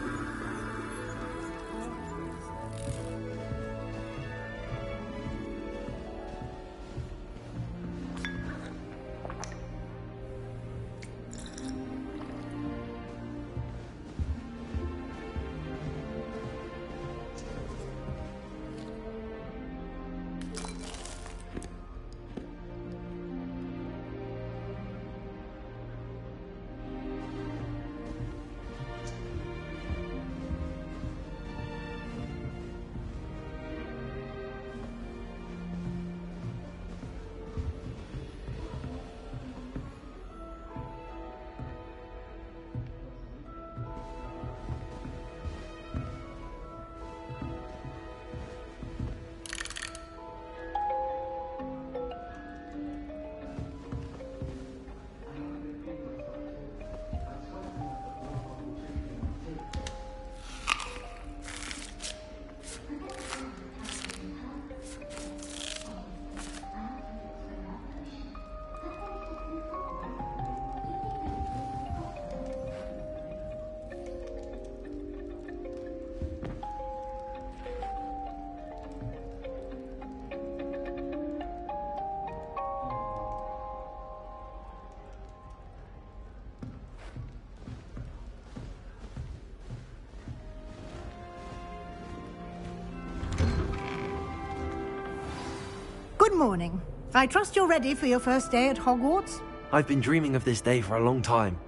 Good morning. I trust you're ready for your first day at Hogwarts? I've been dreaming of this day for a long time.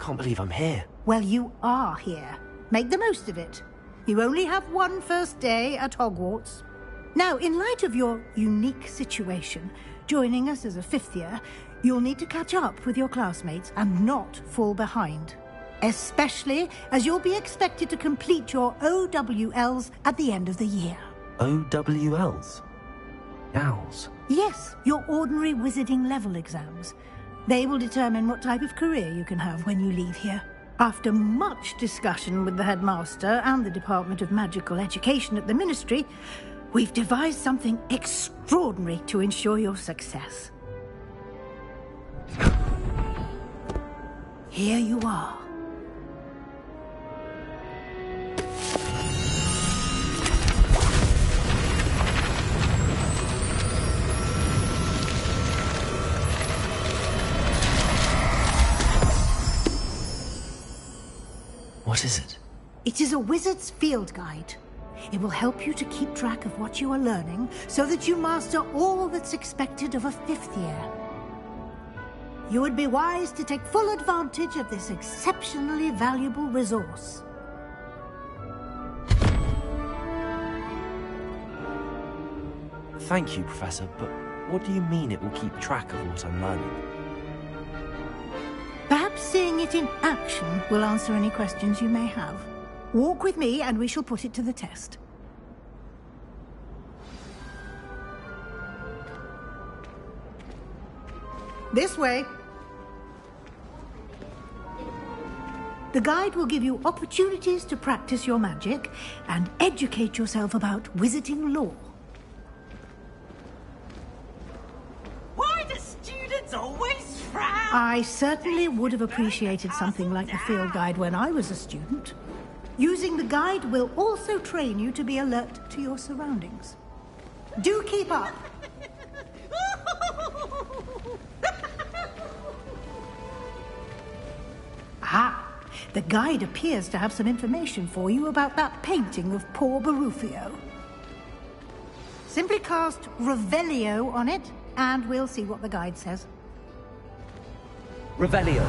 Can't believe I'm here. Well, you are here. Make the most of it. You only have one first day at Hogwarts. Now, in light of your unique situation, joining us as a 5th year, you'll need to catch up with your classmates and not fall behind. Especially as you'll be expected to complete your OWLs at the end of the year. OWLs? Owls? Yes, your ordinary wizarding level exams. They will determine what type of career you can have when you leave here. After much discussion with the headmaster and the Department of Magical Education at the Ministry, we've devised something extraordinary to ensure your success. Here you are. What is it? It is a wizard's field guide. It will help you to keep track of what you are learning so that you master all that's expected of a 5th year. You would be wise to take full advantage of this exceptionally valuable resource. Thank you, Professor, but what do you mean it will keep track of what I'm learning? Perhaps seeing it in action will answer any questions you may have. Walk with me and we shall put it to the test. This way. The guide will give you opportunities to practice your magic and educate yourself about wizarding lore. Why do students always frown? I certainly would have appreciated something like the field guide when I was a student. Using the guide will also train you to be alert to your surroundings. Do keep up. Ah, the guide appears to have some information for you about that painting of poor Barufio. Simply cast Revelio on it, and we'll see what the guide says. Revelio.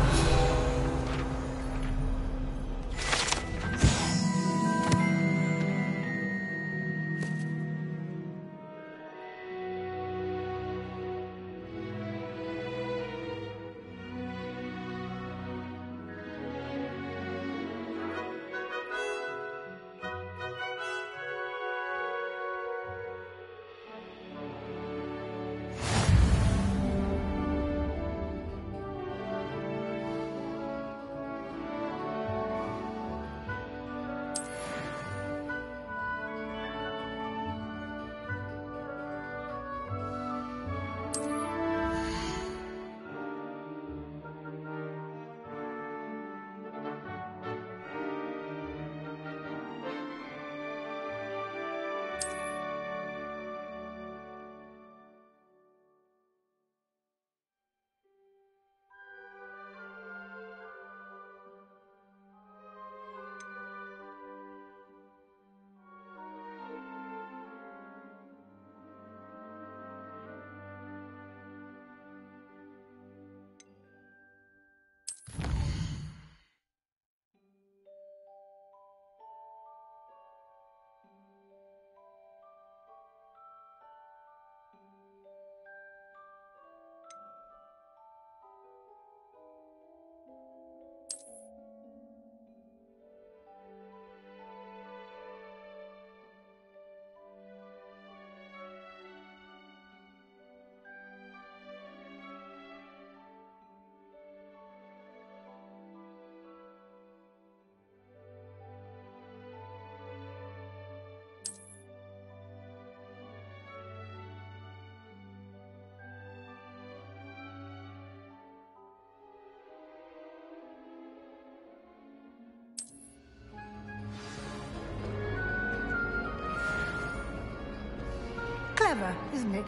Clever, isn't it?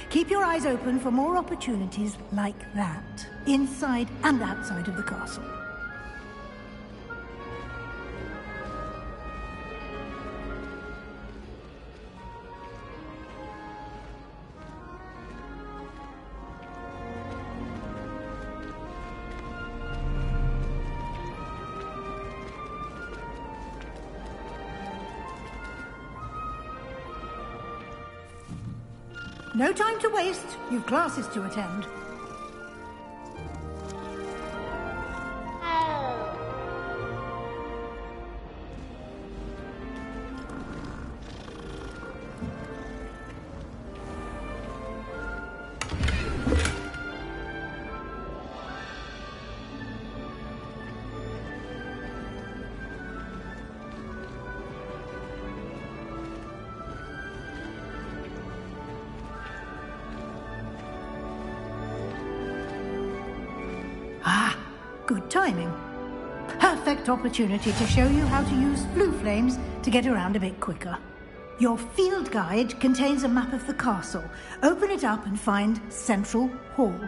Keep your eyes open for more opportunities like that, inside and outside of the castle. No time to waste. You've classes to attend. Good timing. Perfect opportunity to show you how to use flue flames to get around a bit quicker. Your field guide contains a map of the castle. Open it up and find Central Hall.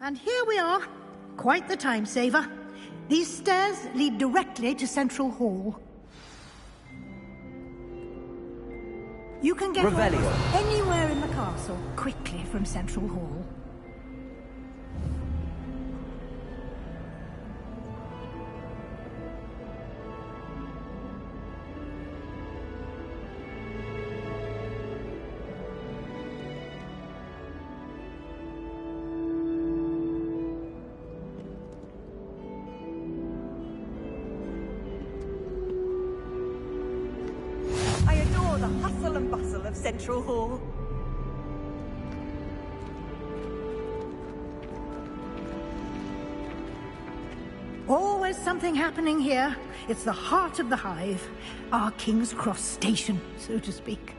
And here we are. Quite the time saver. These stairs lead directly to Central Hall. You can get anywhere in the castle quickly from Central Hall. Central Hall. Always something happening here. It's the heart of the hive. Our King's Cross station, so to speak.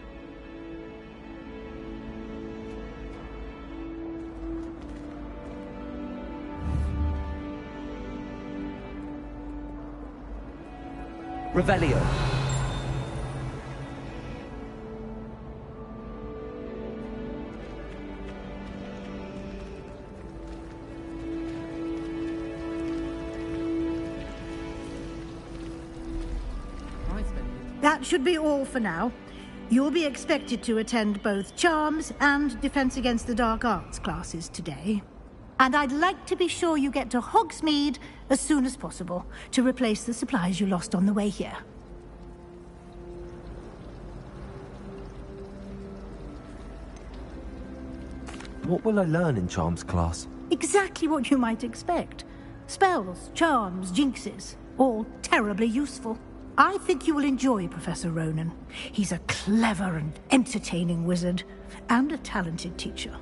Revelio. That should be all for now. You'll be expected to attend both Charms and Defense Against the Dark Arts classes today. And I'd like to be sure you get to Hogsmeade as soon as possible to replace the supplies you lost on the way here. What will I learn in Charms class? Exactly what you might expect. Spells, charms, jinxes, all terribly useful. I think you will enjoy Professor Ronan. He's a clever and entertaining wizard, and a talented teacher.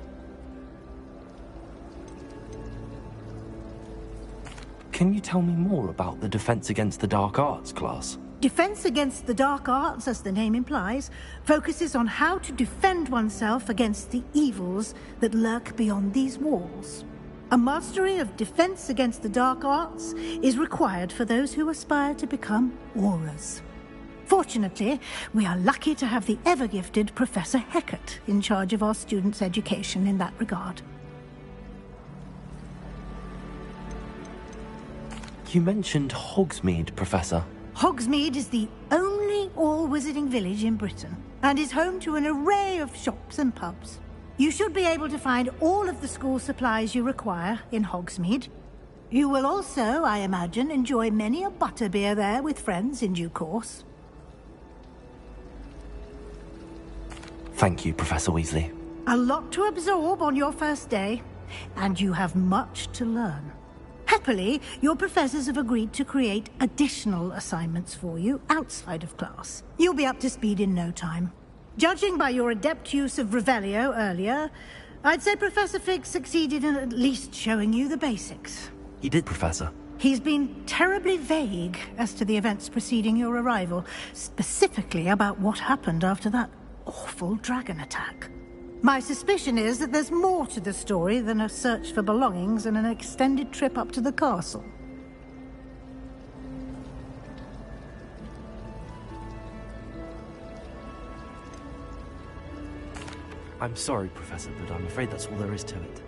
Can you tell me more about the Defense Against the Dark Arts class? Defense Against the Dark Arts, as the name implies, focuses on how to defend oneself against the evils that lurk beyond these walls. A mastery of Defense Against the Dark Arts is required for those who aspire to become Aurors. Fortunately, we are lucky to have the ever-gifted Professor Hecat in charge of our students' education in that regard. You mentioned Hogsmeade, Professor. Hogsmeade is the only all-wizarding village in Britain, and is home to an array of shops and pubs. You should be able to find all of the school supplies you require in Hogsmeade. You will also, I imagine, enjoy many a butterbeer there with friends in due course. Thank you, Professor Weasley. A lot to absorb on your first day, and you have much to learn. Happily, your professors have agreed to create additional assignments for you outside of class. You'll be up to speed in no time. Judging by your adept use of Revelio earlier, I'd say Professor Fig succeeded in at least showing you the basics. He did, Professor. He's been terribly vague as to the events preceding your arrival, specifically about what happened after that awful dragon attack. My suspicion is that there's more to the story than a search for belongings and an extended trip up to the castle. I'm sorry, Professor, but I'm afraid that's all there is to it.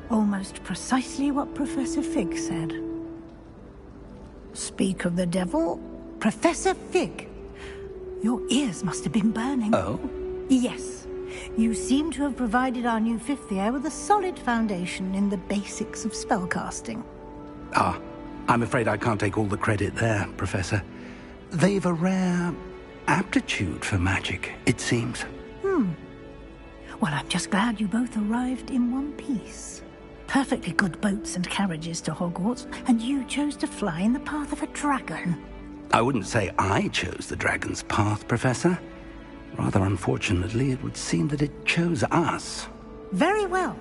Almost precisely what Professor Fig said. Speak of the devil, Professor Fig. Your ears must have been burning. Oh? Yes. You seem to have provided our new fifth year with a solid foundation in the basics of spellcasting. Ah, I'm afraid I can't take all the credit there, Professor. They've a rare aptitude for magic, it seems. Well, I'm just glad you both arrived in one piece. Perfectly good boats and carriages to Hogwarts, and you chose to fly in the path of a dragon. I wouldn't say I chose the dragon's path, Professor. Rather unfortunately, it would seem that it chose us. Very well.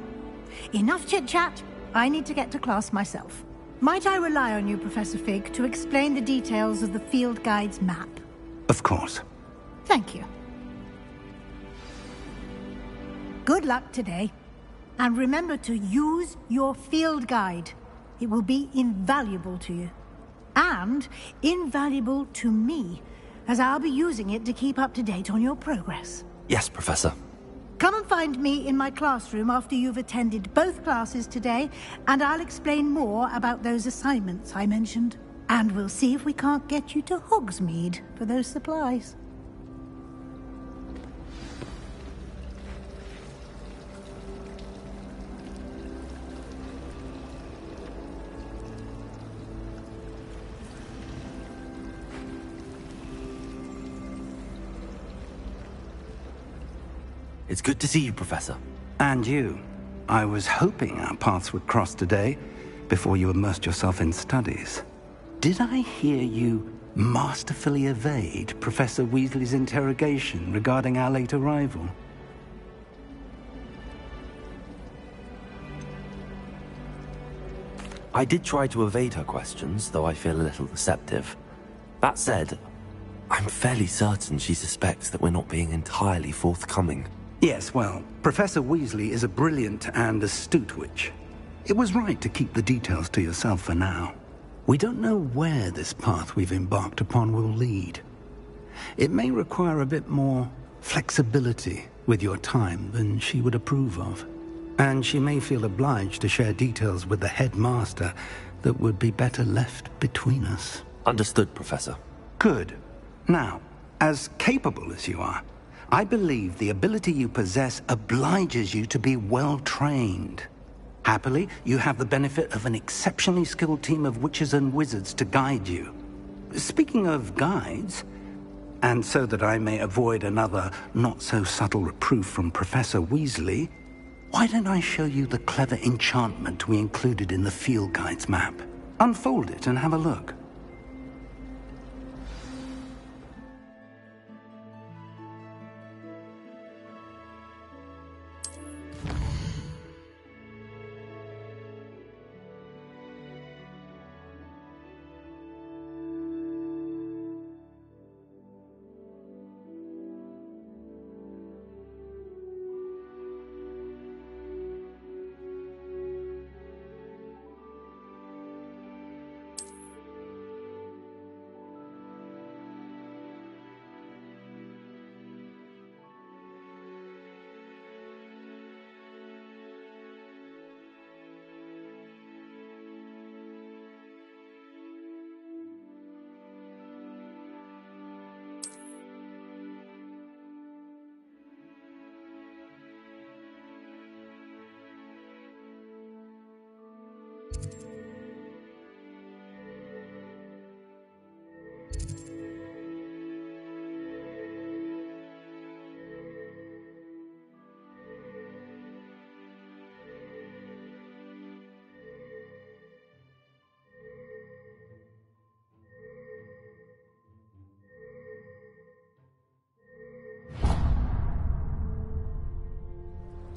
Enough chit-chat. I need to get to class myself. Might I rely on you, Professor Fig, to explain the details of the field guide's map? Of course. Thank you. Good luck today. And remember to use your field guide. It will be invaluable to you. And invaluable to me, as I'll be using it to keep up to date on your progress. Yes, Professor. Come and find me in my classroom after you've attended both classes today, and I'll explain more about those assignments I mentioned. And we'll see if we can't get you to Hogsmeade for those supplies. It's good to see you, Professor. And you. I was hoping our paths would cross today, before you immersed yourself in studies. Did I hear you masterfully evade Professor Weasley's interrogation regarding our late arrival? I did try to evade her questions, though I feel a little deceptive. That said, I'm fairly certain she suspects that we're not being entirely forthcoming. Yes, well, Professor Weasley is a brilliant and astute witch. It was right to keep the details to yourself for now. We don't know where this path we've embarked upon will lead. It may require a bit more flexibility with your time than she would approve of. And she may feel obliged to share details with the headmaster that would be better left between us. Understood, Professor. Good. Now, as capable as you are, I believe the ability you possess obliges you to be well-trained. Happily, you have the benefit of an exceptionally skilled team of witches and wizards to guide you. Speaking of guides, and so that I may avoid another not-so-subtle reproof from Professor Weasley, why don't I show you the clever enchantment we included in the field guide's map? Unfold it and have a look.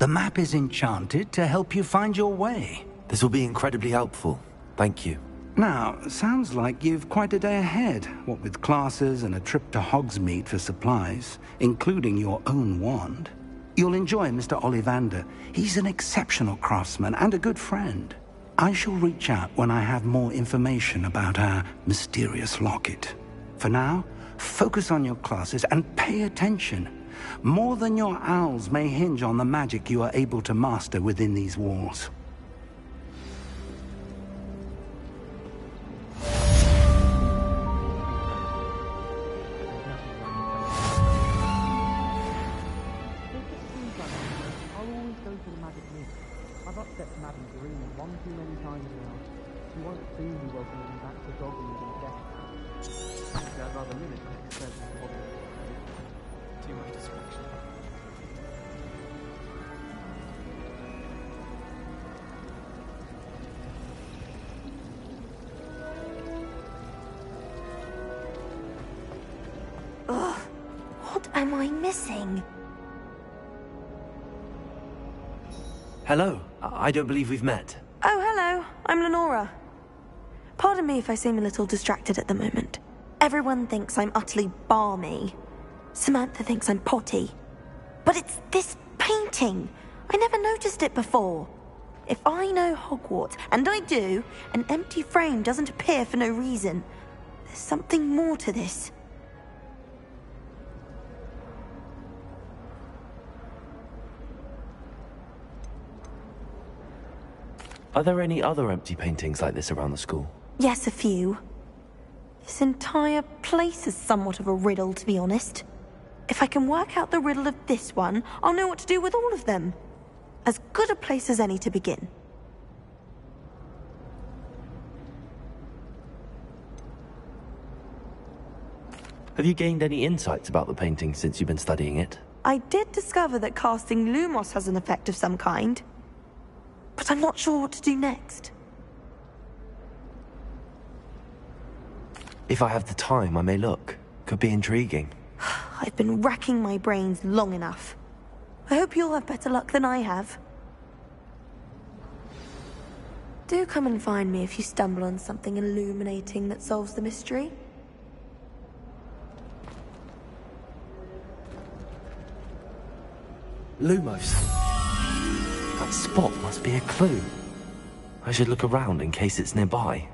The map is enchanted to help you find your way. This will be incredibly helpful. Thank you. Now, sounds like you've quite a day ahead, what with classes and a trip to Hogsmeade for supplies, including your own wand. You'll enjoy Mr. Ollivander. He's an exceptional craftsman and a good friend. I shall reach out when I have more information about our mysterious locket. For now, focus on your classes and pay attention. More than your owls may hinge on the magic you are able to master within these walls. I've upset Madame Green one too many times now. She won't soon be welcoming me back to Dogwood and death. Actually, I'd rather limit my exposure to Hogwarts. Too much distraction. Ugh, what am I missing? Hello. I don't believe we've met. Oh, hello. I'm Lenora. Pardon me if I seem a little distracted at the moment. Everyone thinks I'm utterly balmy. Samantha thinks I'm potty. But it's this painting. I never noticed it before. If I know Hogwarts, and I do, an empty frame doesn't appear for no reason. There's something more to this. Are there any other empty paintings like this around the school? Yes, a few. This entire place is somewhat of a riddle, to be honest. If I can work out the riddle of this one, I'll know what to do with all of them. As good a place as any to begin. Have you gained any insights about the painting since you've been studying it? I did discover that casting Lumos has an effect of some kind. But I'm not sure what to do next. If I have the time, I may look. Could be intriguing. I've been racking my brains long enough. I hope you'll have better luck than I have. Do come and find me if you stumble on something illuminating that solves the mystery. Lumos. That spot must be a clue. I should look around in case it's nearby.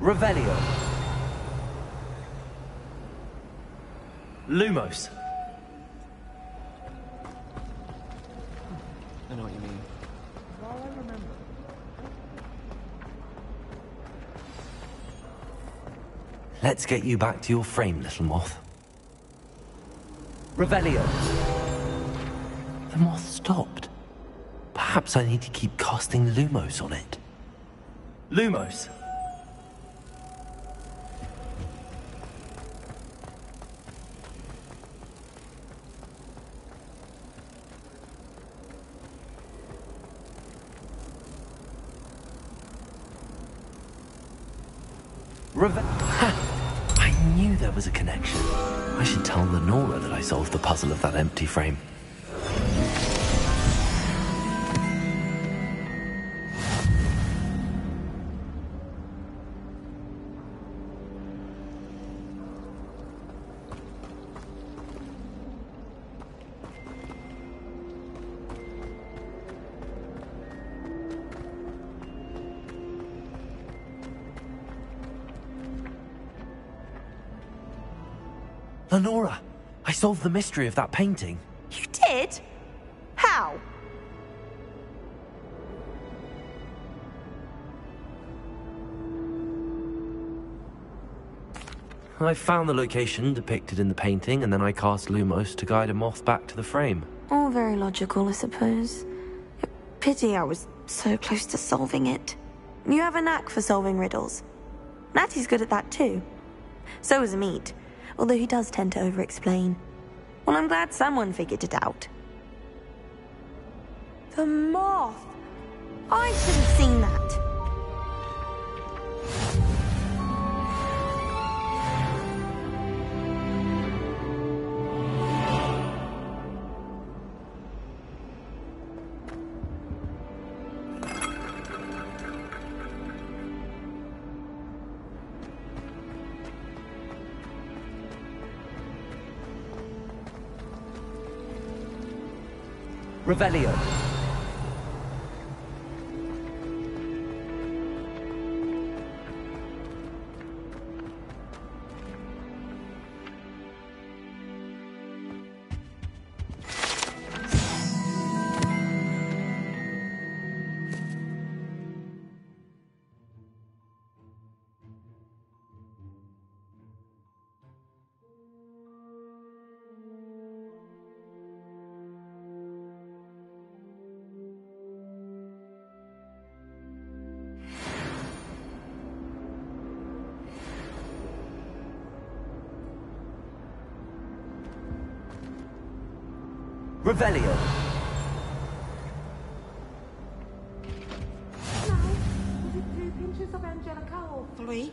Revelio. Lumos. I know what you mean. Well, I remember. Let's get you back to your frame, little moth. Revelio. The moth stopped. Perhaps I need to keep casting Lumos on it. Lumos. I knew there was a connection. I should tell Lenora that I solved the puzzle of that empty frame. Lenora, I solved the mystery of that painting. You did? How? I found the location depicted in the painting, and then I cast Lumos to guide a moth back to the frame. All very logical, I suppose. Pity I was so close to solving it. You have a knack for solving riddles. Natty's good at that too. So is Meat, although he does tend to over-explain. Well, I'm glad someone figured it out. The moth! I should have seen that. Revelio. Revelio. Now, was it 2 pinches of Angelica or 3?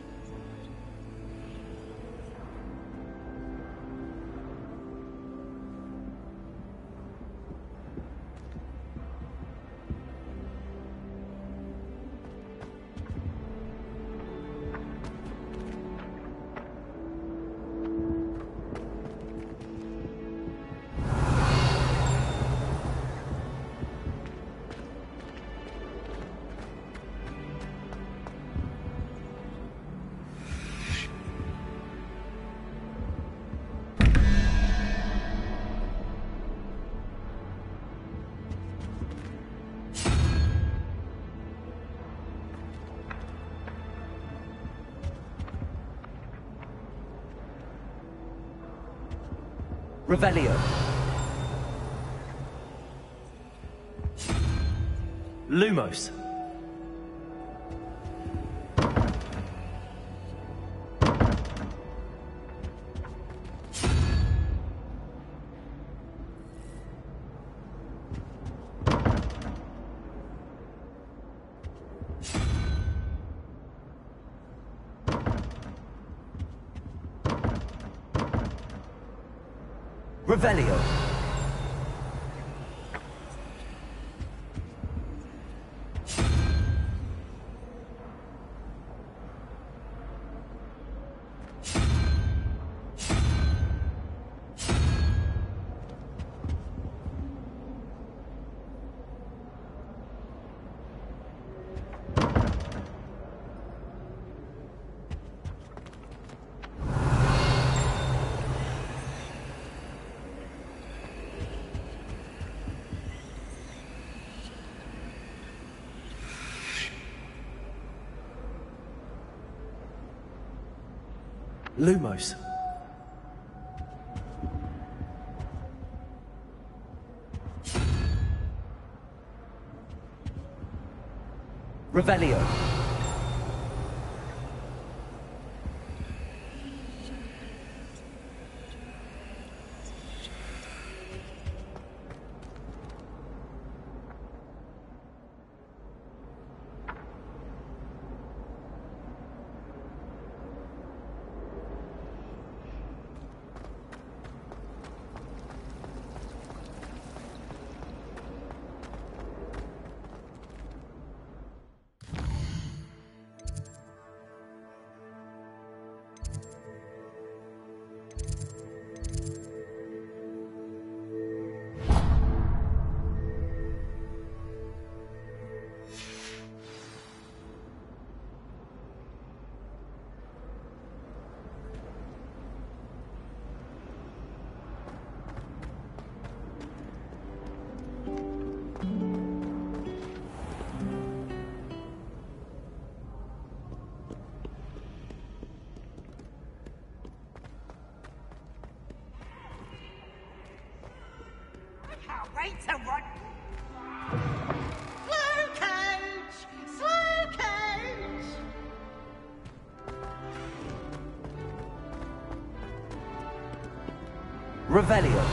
Revelio. Lumos. Revelio. Lumos. Revelio. Wait to run. Slow coach! Slow coach! Revelio.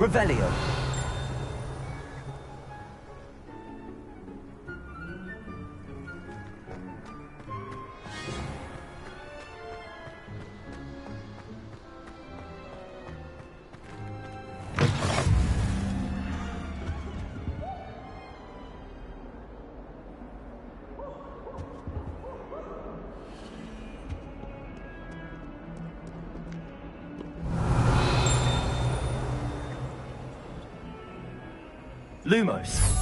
Revelio. Lumos.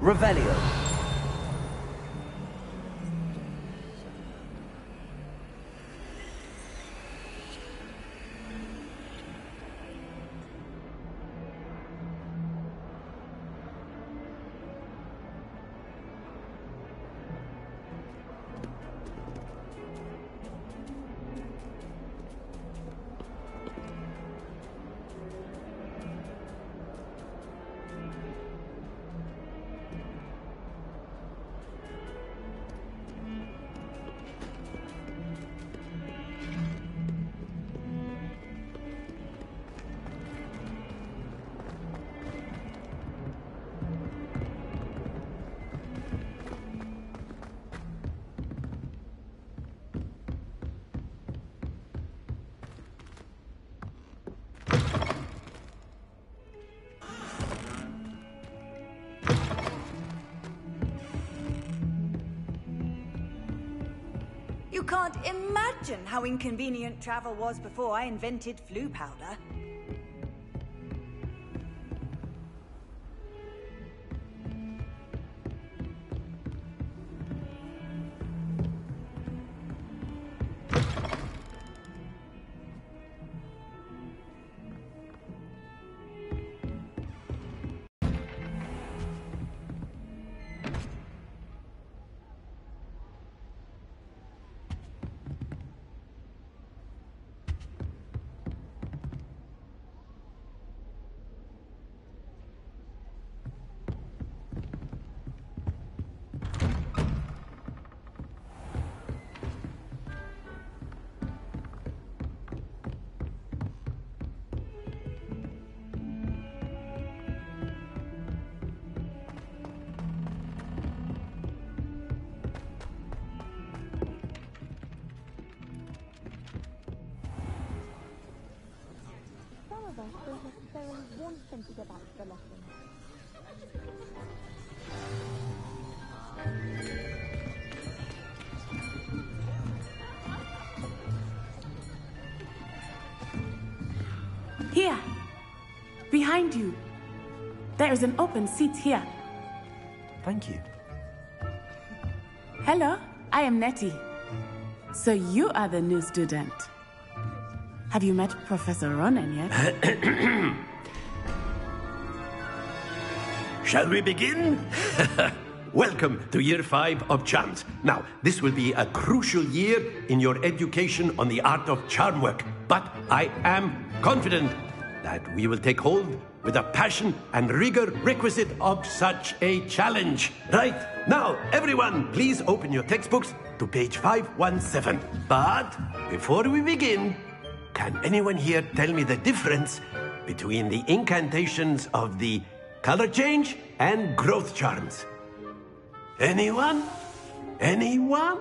Revelio. You can't imagine how inconvenient travel was before I invented flu powder. don't necessarily want him to go back to the lesson. Here! Behind you! There is an open seat here. Thank you. Hello, I am Nettie. So you are the new student. Have you met Professor Ronan yet? Shall we begin? Welcome to Year 5 of Charms. Now, this will be a crucial year in your education on the art of charm work. But I am confident that we will take hold with the passion and rigor requisite of such a challenge. Right, now, everyone, please open your textbooks to page 517. But before we begin, can anyone here tell me the difference between the incantations of the color change and growth charms? Anyone? Anyone?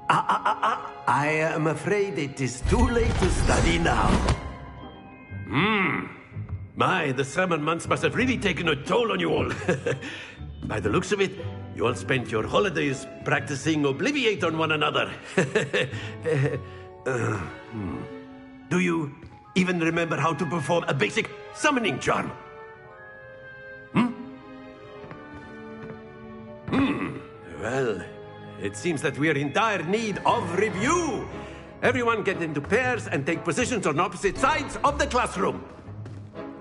I am afraid it is too late to study now. My, the summer months must have really taken a toll on you all. By the looks of it, you all spent your holidays practicing Obliviate on one another. Do you even remember how to perform a basic summoning charm? Well, it seems that we are in dire need of review. Everyone get into pairs and take positions on opposite sides of the classroom.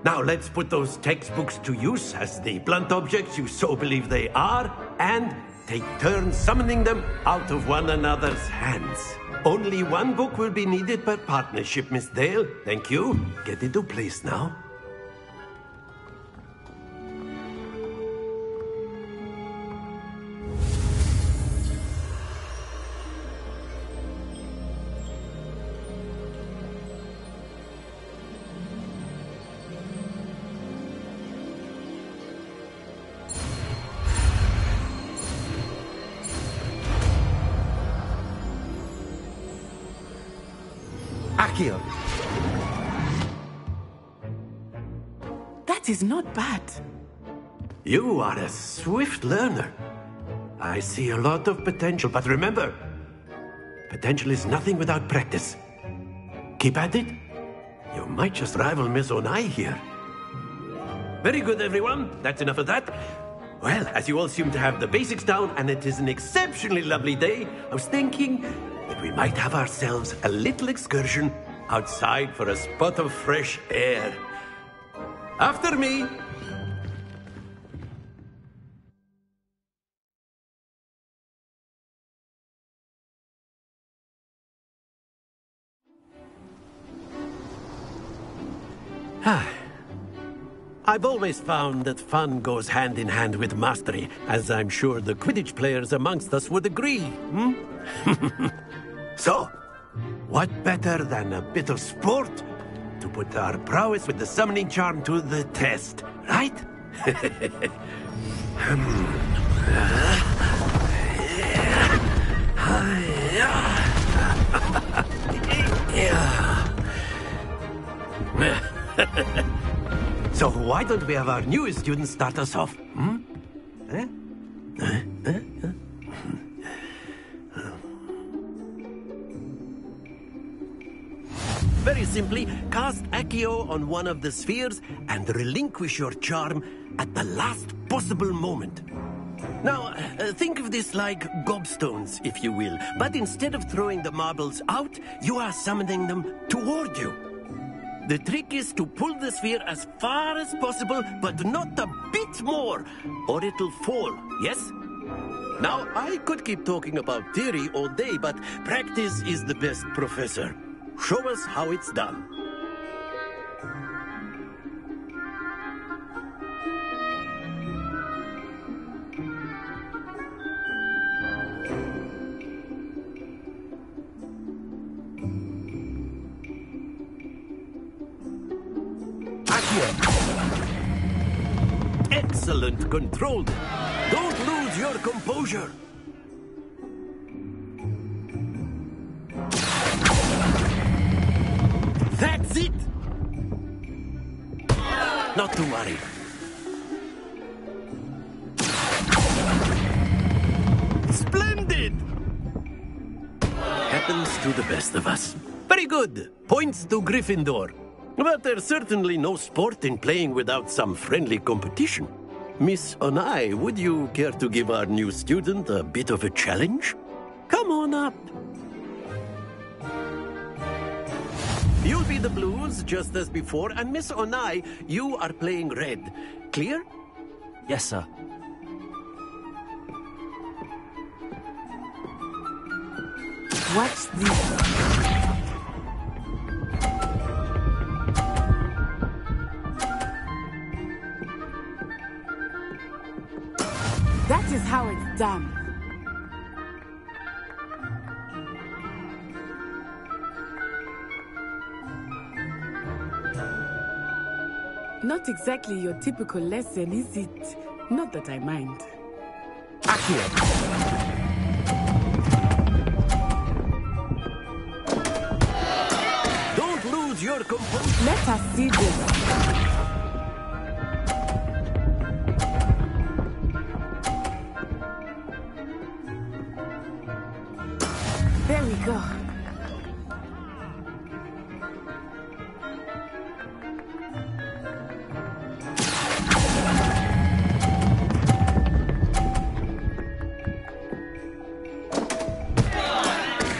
Now let's put those textbooks to use as the blunt objects you so believe they are, and take turns summoning them out of one another's hands. Only one book will be needed per partnership, Miss Dale. Thank you. Get into place now. That is not bad. You are a swift learner. I see a lot of potential, but remember, potential is nothing without practice. Keep at it. You might just rival Miss Onai here. Very good, everyone. That's enough of that. Well, as you all seem to have the basics down, and it is an exceptionally lovely day, I was thinking that we might have ourselves a little excursion outside for a spot of fresh air. After me. I've always found that fun goes hand in hand with mastery, as I'm sure the Quidditch players amongst us would agree. So, what better than a bit of sport to put our prowess with the summoning charm to the test, right? So why don't we have our newest student start us off? Very simply, cast Accio on one of the spheres and relinquish your charm at the last possible moment. Now, think of this like gobstones, if you will, but instead of throwing the marbles out, you are summoning them toward you. The trick is to pull the sphere as far as possible, but not a bit more, or it'll fall, yes? Now, I could keep talking about theory all day, but practice is the best professor. Show us how it's done. Excellent, controlled. Don't lose your composure. Not to worry. Splendid! Happens to the best of us. Very good. Points to Gryffindor. But there's certainly no sport in playing without some friendly competition. Miss Onai, would you care to give our new student a bit of a challenge? Come on up. You'll be the blues, just as before, and Miss Onai, you are playing red. Clear? Yes, sir. Watch this. That is how it's done. Not exactly your typical lesson, is it? Not that I mind. Accio. Don't lose your composure. Let us see this. There we go.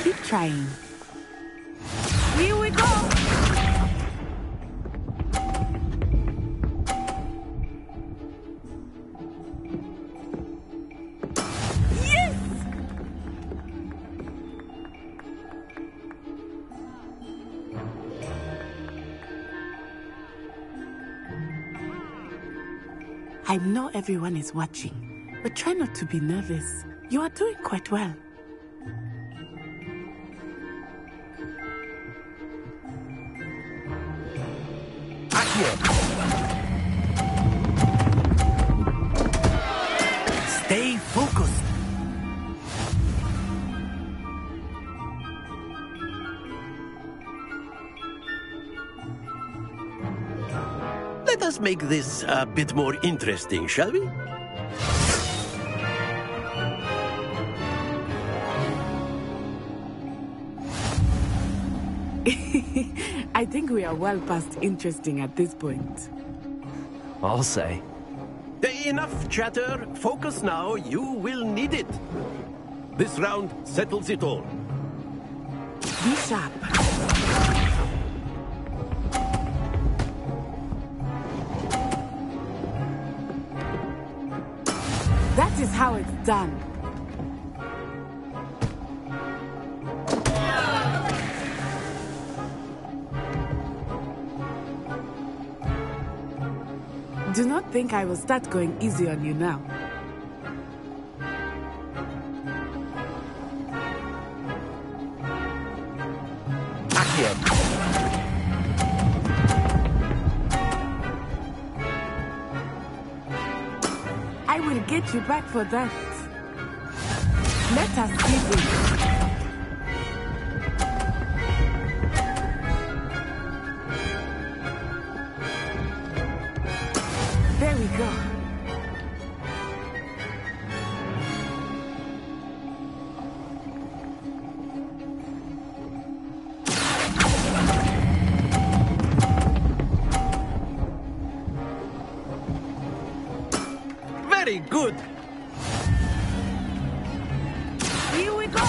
Keep trying. Here we go. Yes! I know everyone is watching, but try not to be nervous. You are doing quite well. Stay focused. Let us make this a bit more interesting, shall we? I think we are well past interesting at this point. I'll say. Enough chatter. Focus now. You will need it. This round settles it all. Be sharp. That is how it's done. Do not think I will start going easy on you now. I will get you back for that. Let us see this. There we go. Very good. Here we go.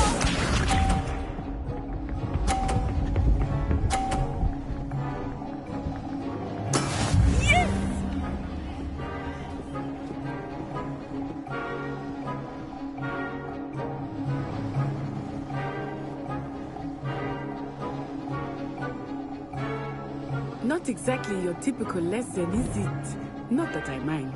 Yes! Not exactly your typical lesson, is it? Not that I mind.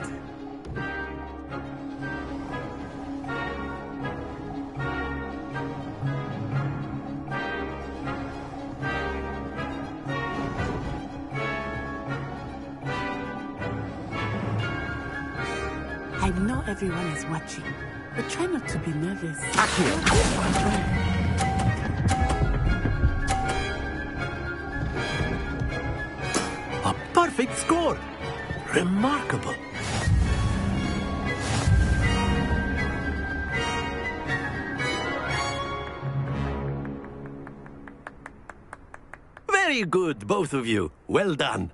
I know everyone is watching, but try not to be nervous. A perfect score. Remarkable. Very good, both of you. Well done.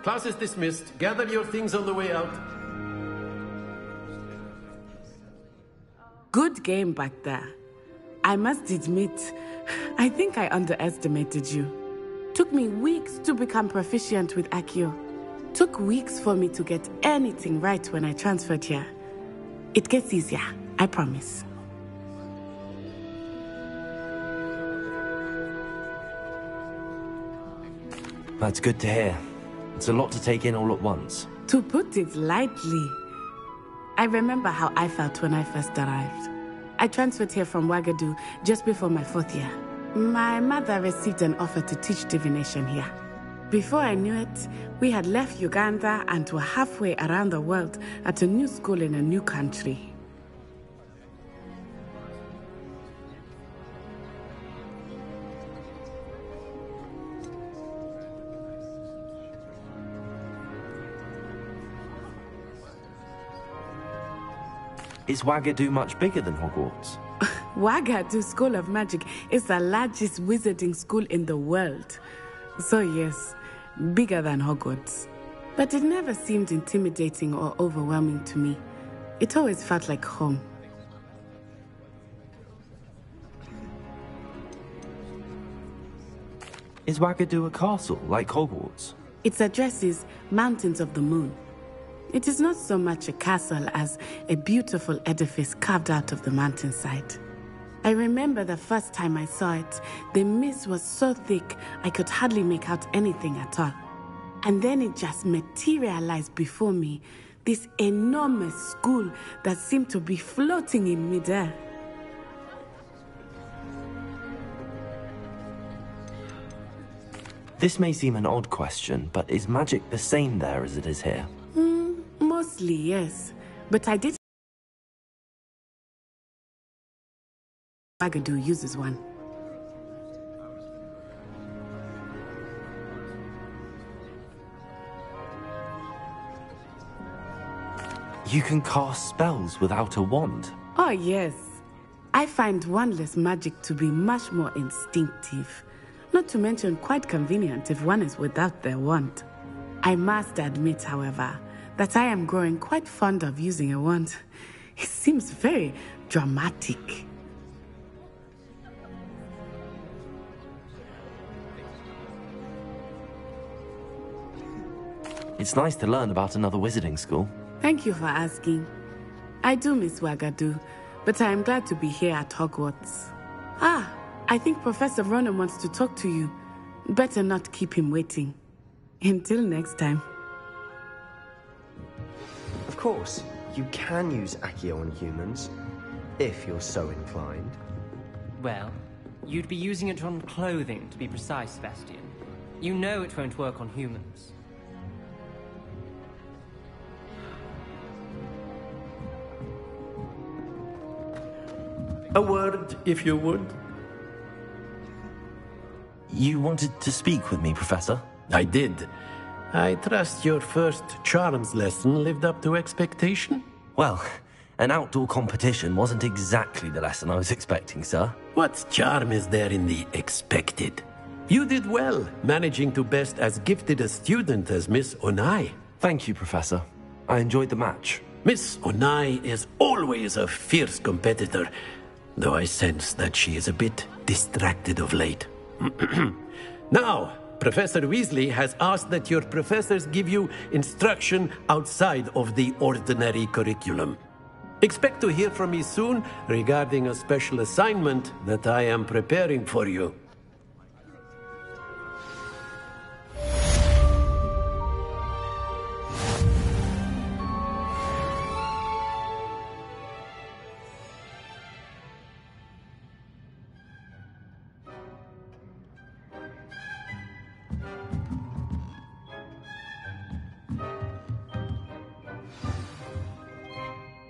Class is dismissed. Gather your things on the way out. Good game back there. I must admit, I think I underestimated you. Took me weeks to become proficient with Accio. Took weeks for me to get anything right when I transferred here. It gets easier, I promise. That's good to hear. It's a lot to take in all at once. To put it lightly, I remember how I felt when I first arrived. I transferred here from Ouagadougou just before my 4th year. My mother received an offer to teach divination here. Before I knew it, we had left Uganda and were halfway around the world at a new school in a new country. Is Ouagadougou much bigger than Hogwarts? Ouagadougou School of Magic is the largest wizarding school in the world. So yes, bigger than Hogwarts. But it never seemed intimidating or overwhelming to me. It always felt like home. Is Ouagadougou a castle, like Hogwarts? Its address is Mountains of the Moon. It is not so much a castle as a beautiful edifice carved out of the mountainside. I remember the first time I saw it, the mist was so thick I could hardly make out anything at all. And then it just materialized before me, this enormous school that seemed to be floating in midair. This may seem an odd question, but is magic the same there as it is here? Mostly, yes. But I did... Ouagadougou uses one. You can cast spells without a wand? Oh, yes. I find wandless magic to be much more instinctive. Not to mention quite convenient if one is without their wand. I must admit, however, that I am growing quite fond of using a wand. It seems very dramatic. It's nice to learn about another wizarding school. Thank you for asking. I do miss Ouagadougou, but I am glad to be here at Hogwarts. Ah, I think Professor Ronan wants to talk to you. Better not keep him waiting. Until next time. Of course, you can use Accio on humans, if you're so inclined. Well, you'd be using it on clothing, to be precise, Sebastian. You know it won't work on humans. A word, if you would. You wanted to speak with me, Professor? I did. I trust your first charms lesson lived up to expectation? Well, an outdoor competition wasn't exactly the lesson I was expecting, sir. What charm is there in the expected? You did well, managing to best as gifted a student as Miss Onai. Thank you, Professor. I enjoyed the match. Miss Onai is always a fierce competitor, though I sense that she is a bit distracted of late. Now, Professor Weasley has asked that your professors give you instruction outside of the ordinary curriculum. Expect to hear from me soon regarding a special assignment that I am preparing for you.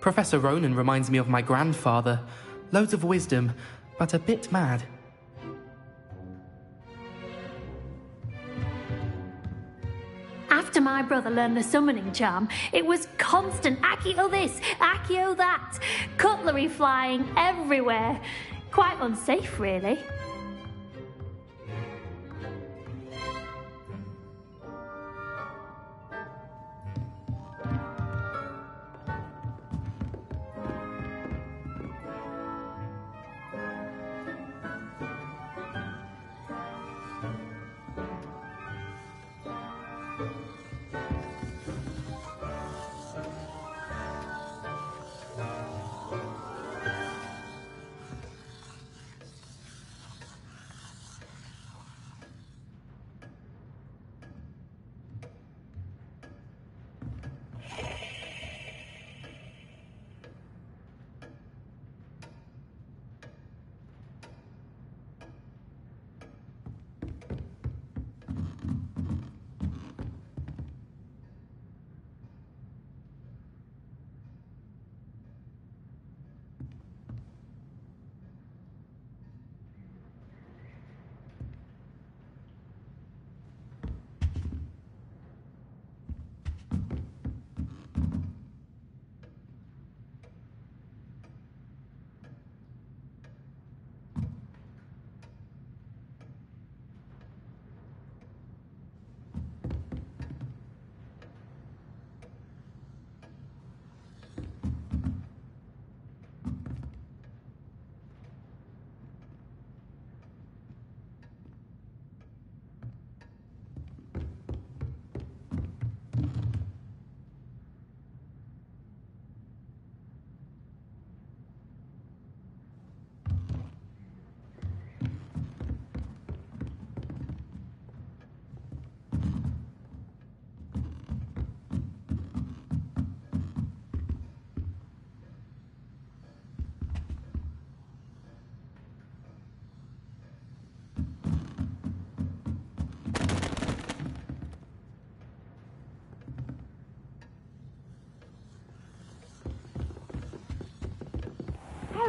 Professor Ronan reminds me of my grandfather. loads of wisdom, but a bit mad. After my brother learned the summoning charm, it was constant Accio this, Accio that, cutlery flying everywhere. Quite unsafe, really.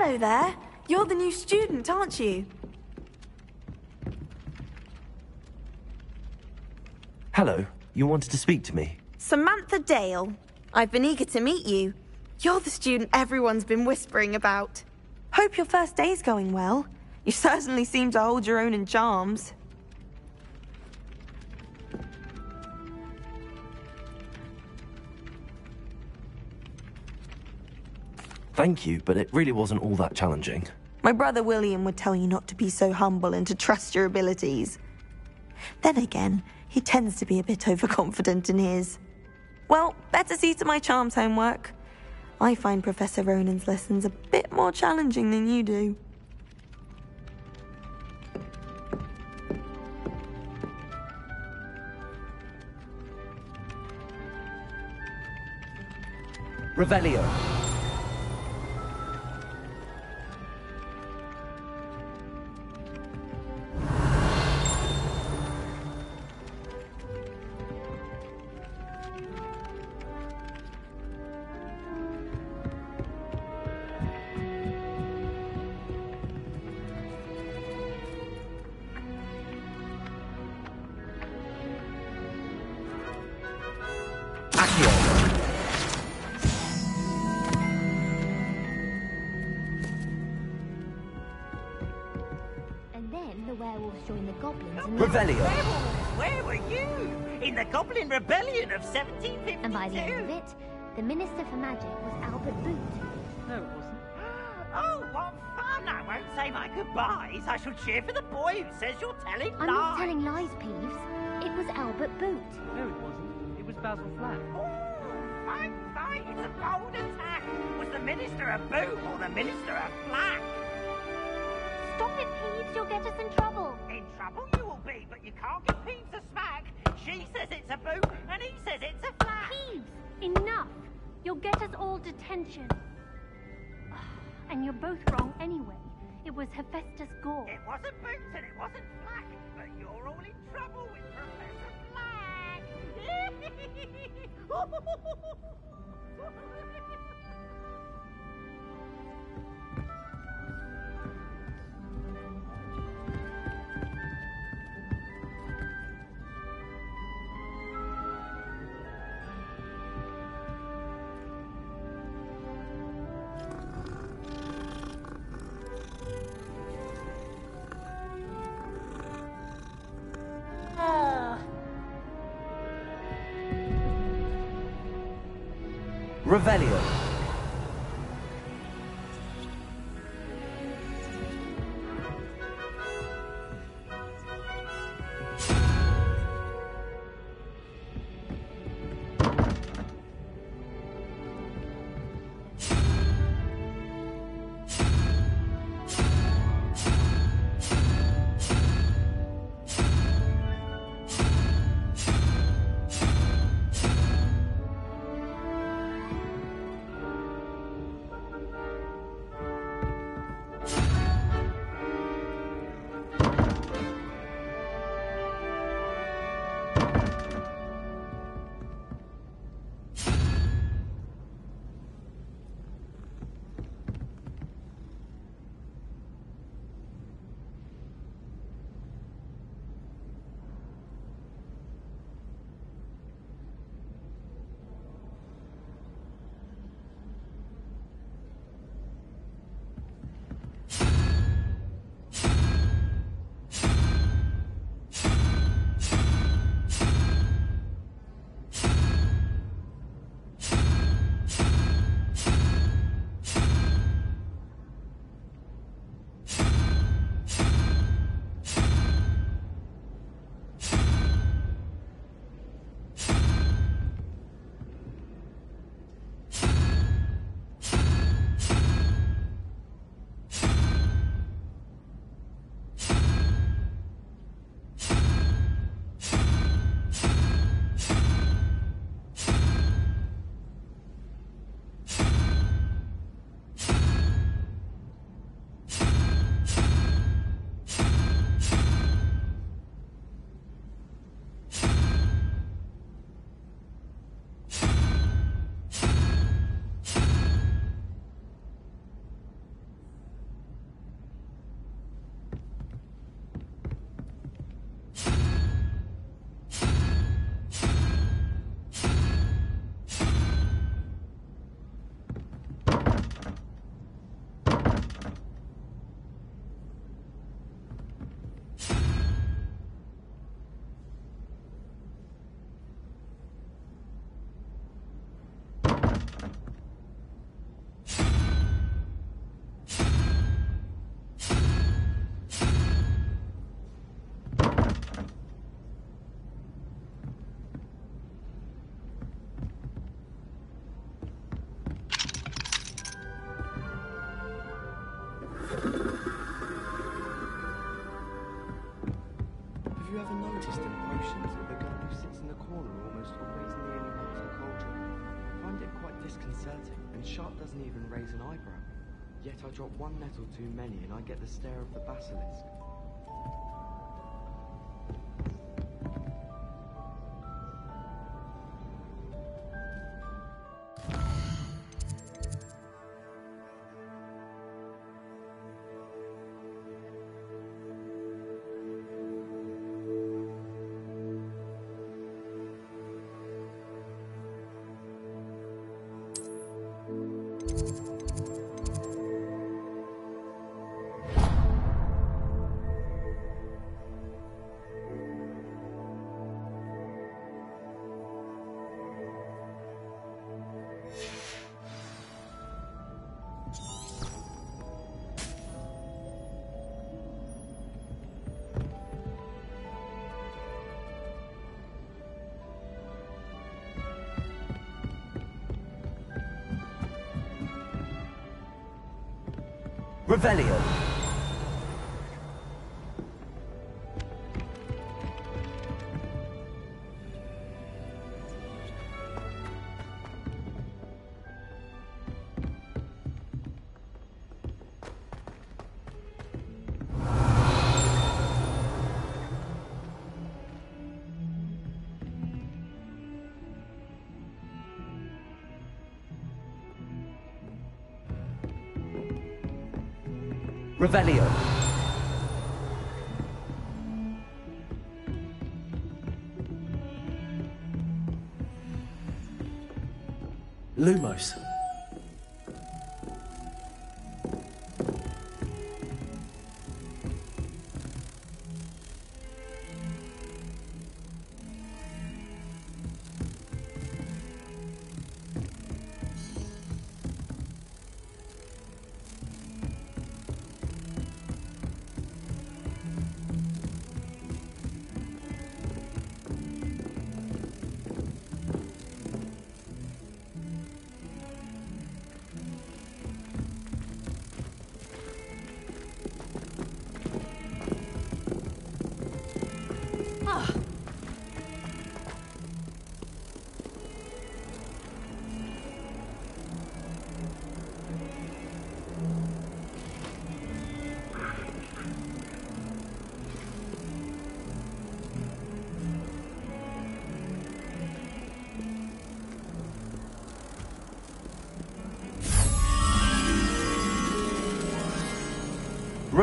Hello there. You're the new student, aren't you? Hello, you wanted to speak to me? Samantha Dale. I've been eager to meet you. You're the student everyone's been whispering about. Hope your first day's going well. You certainly seem to hold your own in charms. Thank you, but it really wasn't all that challenging. My brother William would tell you not to be so humble and to trust your abilities. Then again, he tends to be a bit overconfident in his. Well, better see to my charms homework. I find Professor Ronan's lessons a bit more challenging than you do. Revelio. Join the goblins and Revelio. Where were you? In the Goblin Rebellion of 1752? And by the end of it, the Minister for Magic was Albert Boot. No, it wasn't. Oh, what fun! I won't say my goodbyes. I shall cheer for the boy who says you're telling I'm lies. not telling lies, Peeves. It was Albert Boot. No, it wasn't. It was Basil Flack. Oh, fine, fine. It's a bold attack. Was the Minister a boot or the Minister a flack? Stop it, Peeves. You'll get us in trouble. In trouble you will be, but you can't give Peeves a smack. She says it's a boot, and he says it's a flack. Peeves, enough. You'll get us all detention. And you're both wrong anyway. It was Hephaestus Gore. It wasn't boot and it wasn't flack, but you're all in trouble with Professor Flack. Revelio. Have you ever noticed in potions that the girl who sits in the corner almost always nearly holds her cauldron? I find it quite disconcerting, and Sharp doesn't even raise an eyebrow. Yet I drop one nettle too many and I get the stare of the basilisk. Revelio. Revelio. Lumos.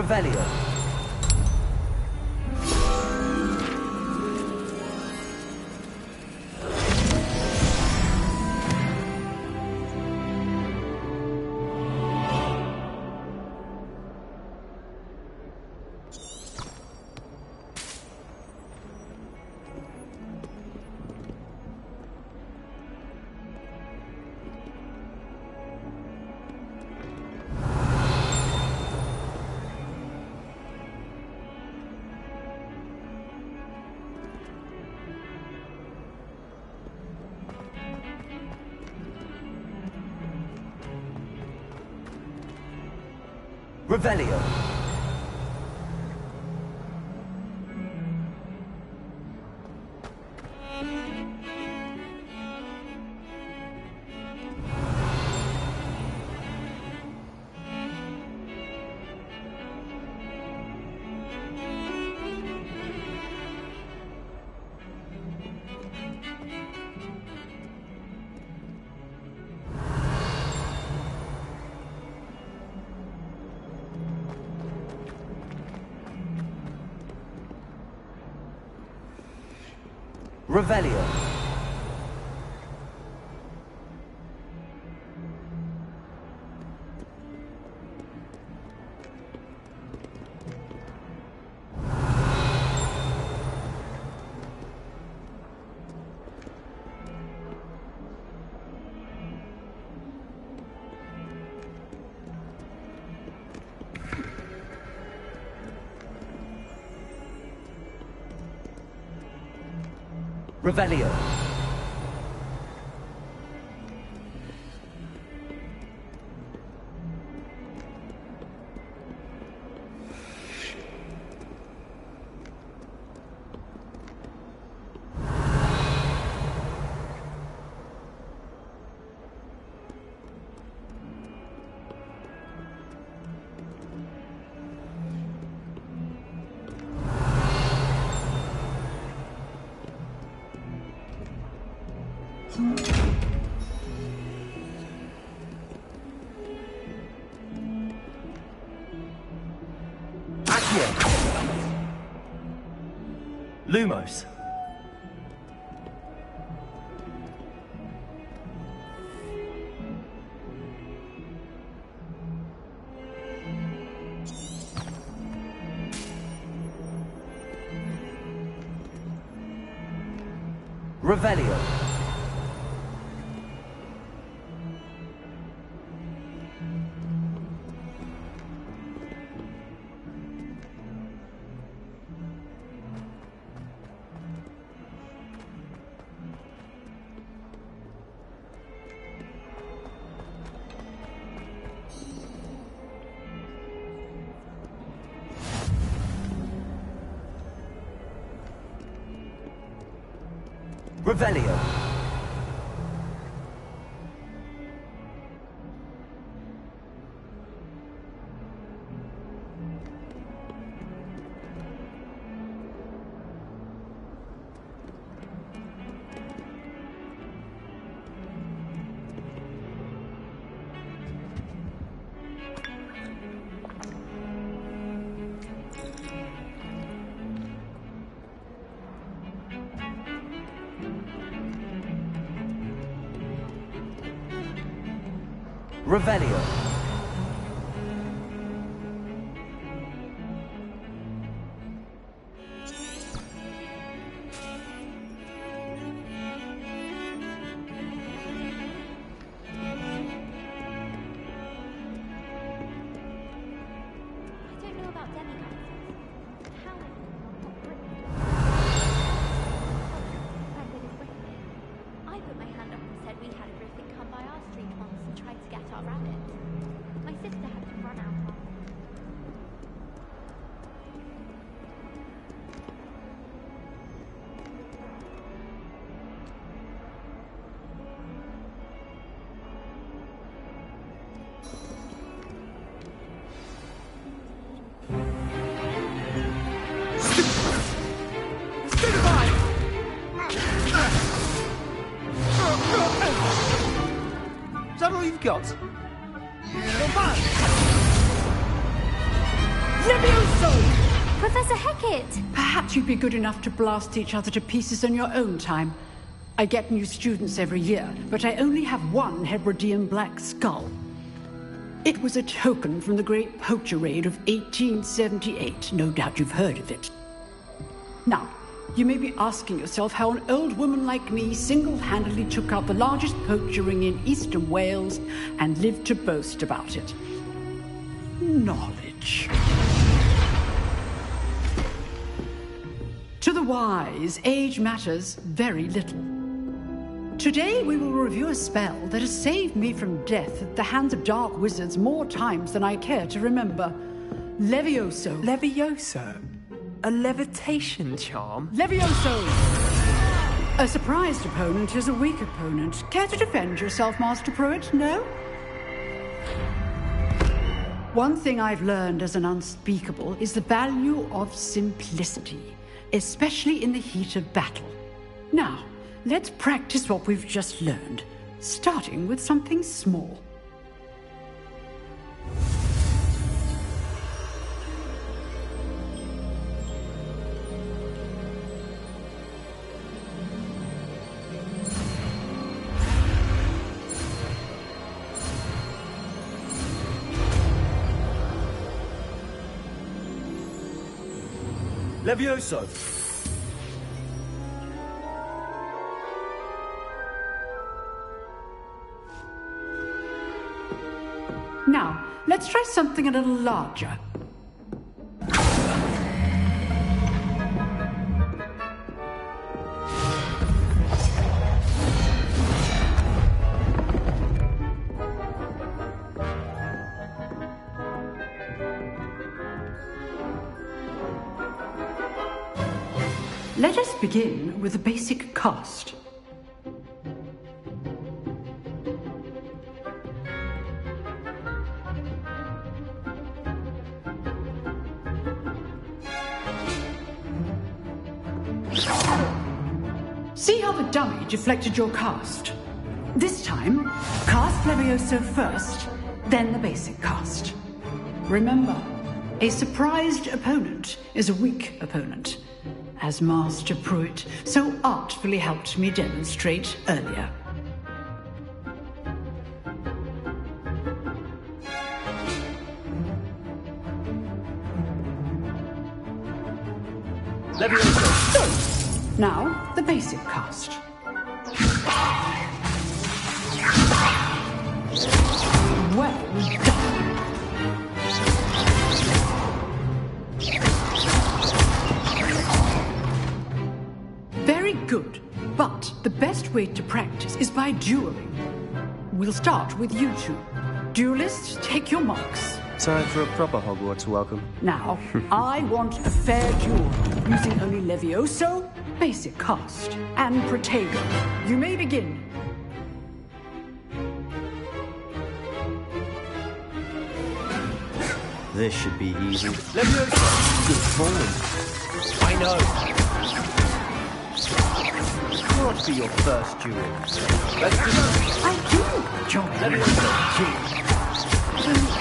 Revelio. Revelio. Revelio. Revelio. Lumos. Revelio. Revelio. Revelio. Is that all you've got? Levioso! Professor Hackett! Perhaps you'd be good enough to blast each other to pieces on your own time. I get new students every year, but I only have one Hebridean black skull. It was a token from the Great Poacher Raid of 1878. No doubt you've heard of it. Now, you may be asking yourself how an old woman like me single-handedly took out the largest poacher ring in eastern Wales and lived to boast about it. Knowledge. To the wise, age matters very little. Today we will review a spell that has saved me from death at the hands of dark wizards more times than I care to remember. Levioso. Levioso? A levitation charm? Levioso! A surprised opponent is a weak opponent. Care to defend yourself, Master Pruitt? No? One thing I've learned as an unspeakable is the value of simplicity, especially in the heat of battle. Now, let's practice what we've just learned, starting with something small. Levioso! Now, let's try something a little larger. Let us begin with the basic cast. See how the dummy deflected your cast? This time, cast Levioso first, then the basic cast. Remember, a surprised opponent is a weak opponent, as Master Pruitt so artfully helped me demonstrate earlier. Levioso! Now, the basic cast. Well done. Very good, but the best way to practice is by dueling. We'll start with you two. Duelists, take your marks. Time for a proper Hogwarts welcome. Now, I want a fair duel, using only Levioso, basic cast, and Protego. You may begin. This should be easy. Levioso! Good form. I know. What be your first duel? Let's just... I do enjoy Levioso.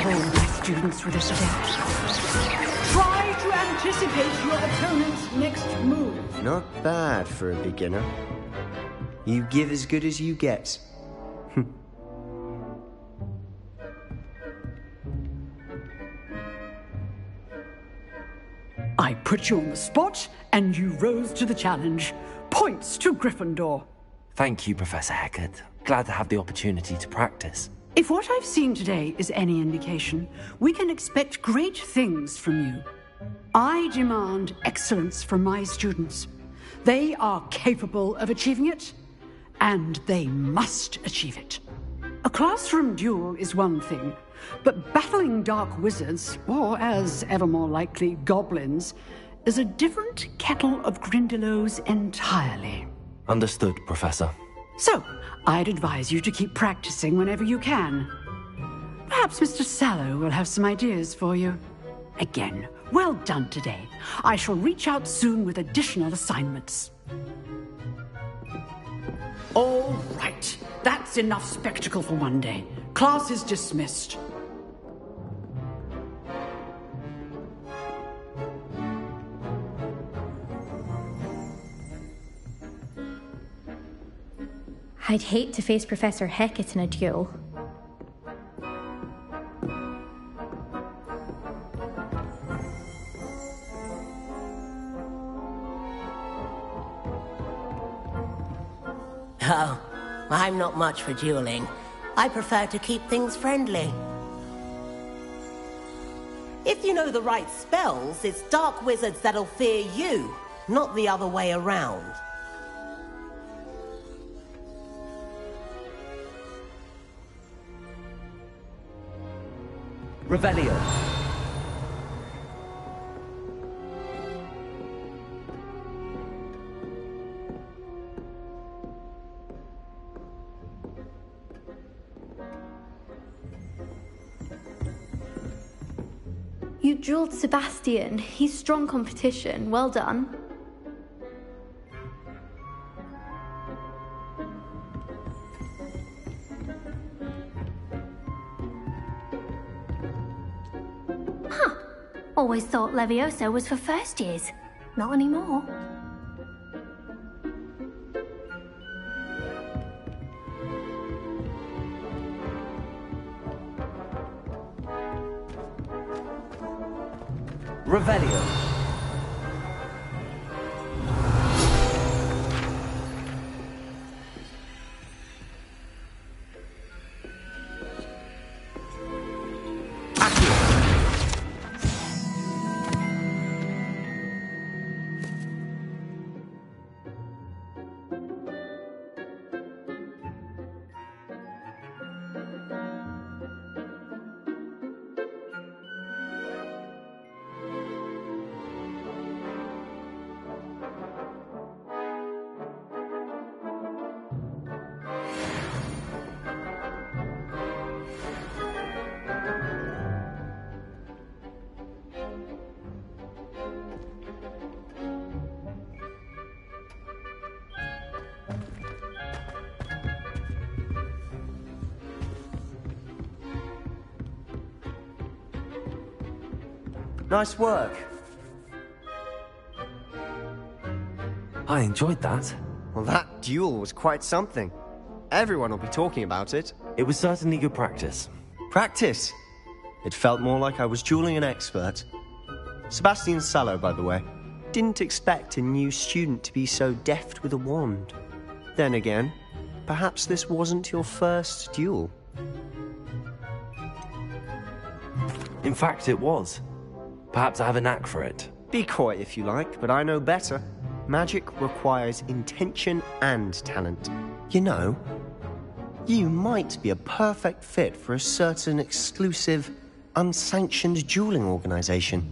All my students for this event. Try to anticipate your opponent's next move. Not bad for a beginner. You give as good as you get. I put you on the spot, and you rose to the challenge. Points to Gryffindor. Thank you, Professor Hackett. Glad to have the opportunity to practice. If what I've seen today is any indication, we can expect great things from you. I demand excellence from my students. They are capable of achieving it, and they must achieve it. A classroom duel is one thing, but battling dark wizards, or as ever more likely, goblins, is a different kettle of Grindylows entirely. Understood, Professor. So, I'd advise you to keep practicing whenever you can. Perhaps Mr. Sallow will have some ideas for you. Again, well done today. I shall reach out soon with additional assignments. All right, that's enough spectacle for one day. Class is dismissed. I'd hate to face Professor Hecat in a duel. Oh, I'm not much for dueling. I prefer to keep things friendly. If you know the right spells, it's dark wizards that'll fear you, not the other way around. Revelio. You dueled Sebastian. He's strong competition. Well done. Huh. Always thought Levioso was for first years. Not anymore. Revelio. Nice work. I enjoyed that. Well, that duel was quite something. Everyone will be talking about it. It was certainly good practice. Practice? It felt more like I was dueling an expert. Sebastian Sallow, by the way. Didn't expect a new student to be so deft with a wand. Then again, perhaps this wasn't your first duel. In fact, it was. Perhaps I have a knack for it. Be coy if you like, but I know better. Magic requires intention and talent. You know, you might be a perfect fit for a certain exclusive, unsanctioned dueling organization.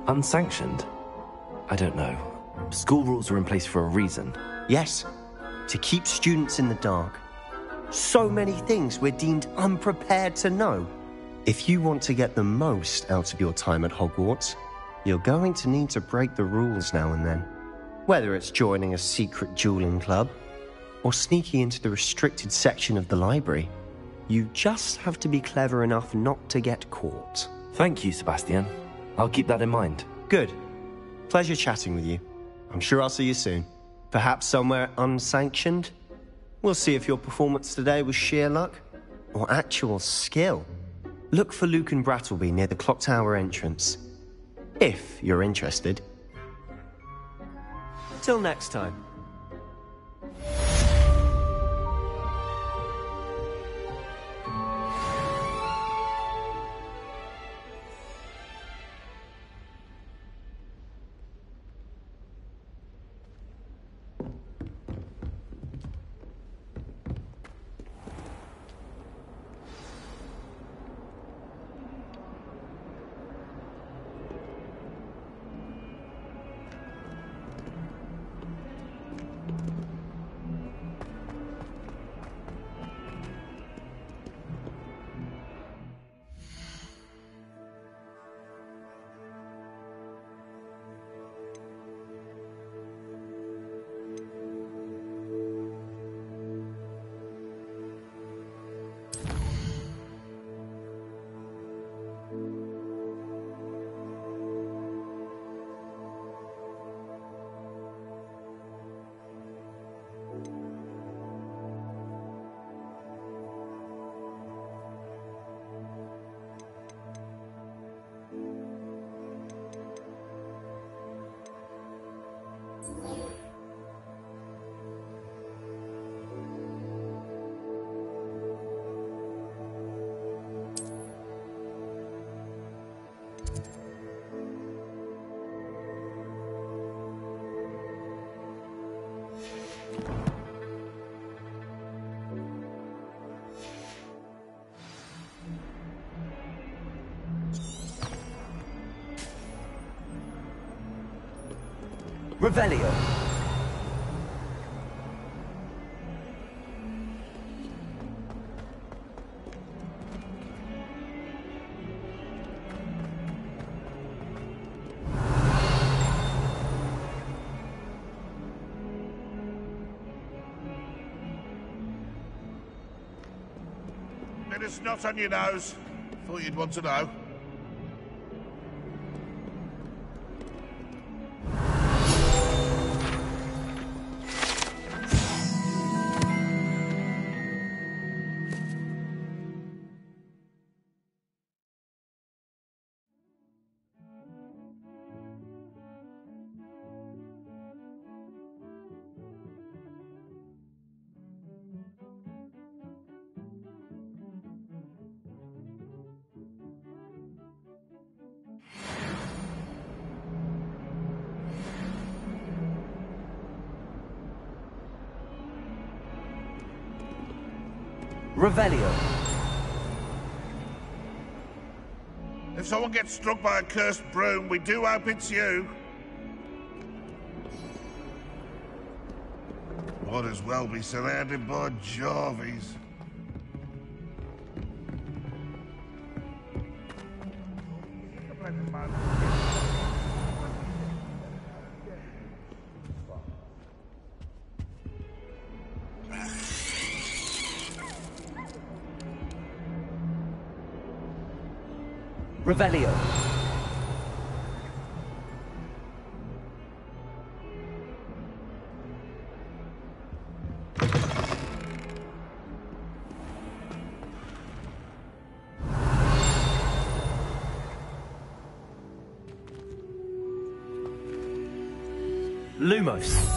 Unsanctioned? I don't know. School rules are in place for a reason. Yes, to keep students in the dark. So many things we're deemed unprepared to know. If you want to get the most out of your time at Hogwarts, you're going to need to break the rules now and then. Whether it's joining a secret dueling club, or sneaking into the restricted section of the library, you just have to be clever enough not to get caught. Thank you, Sebastian. I'll keep that in mind. Good. Pleasure chatting with you. I'm sure I'll see you soon. Perhaps somewhere unsanctioned? We'll see if your performance today was sheer luck or actual skill. Look for Luke and Brattleby near the clock tower entrance, if you're interested. Till next time. Revelio. Bit of snot on your nose. Thought you'd want to know. Revelio. If someone gets struck by a cursed broom, we do hope it's you. Might as well be surrounded by Jarvies. Revelio. Lumos.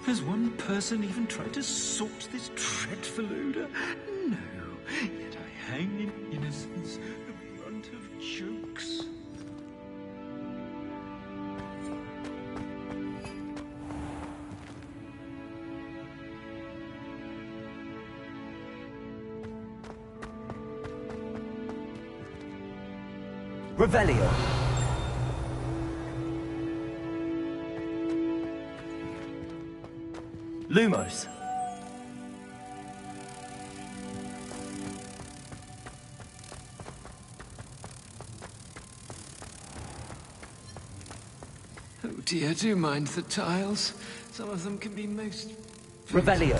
Has one person even tried to sort this dreadful odour? No, yet I hang in innocence, the brunt of jokes. Revelio. Lumos. Oh dear, do mind the tiles. Some of them can be most... Revelio.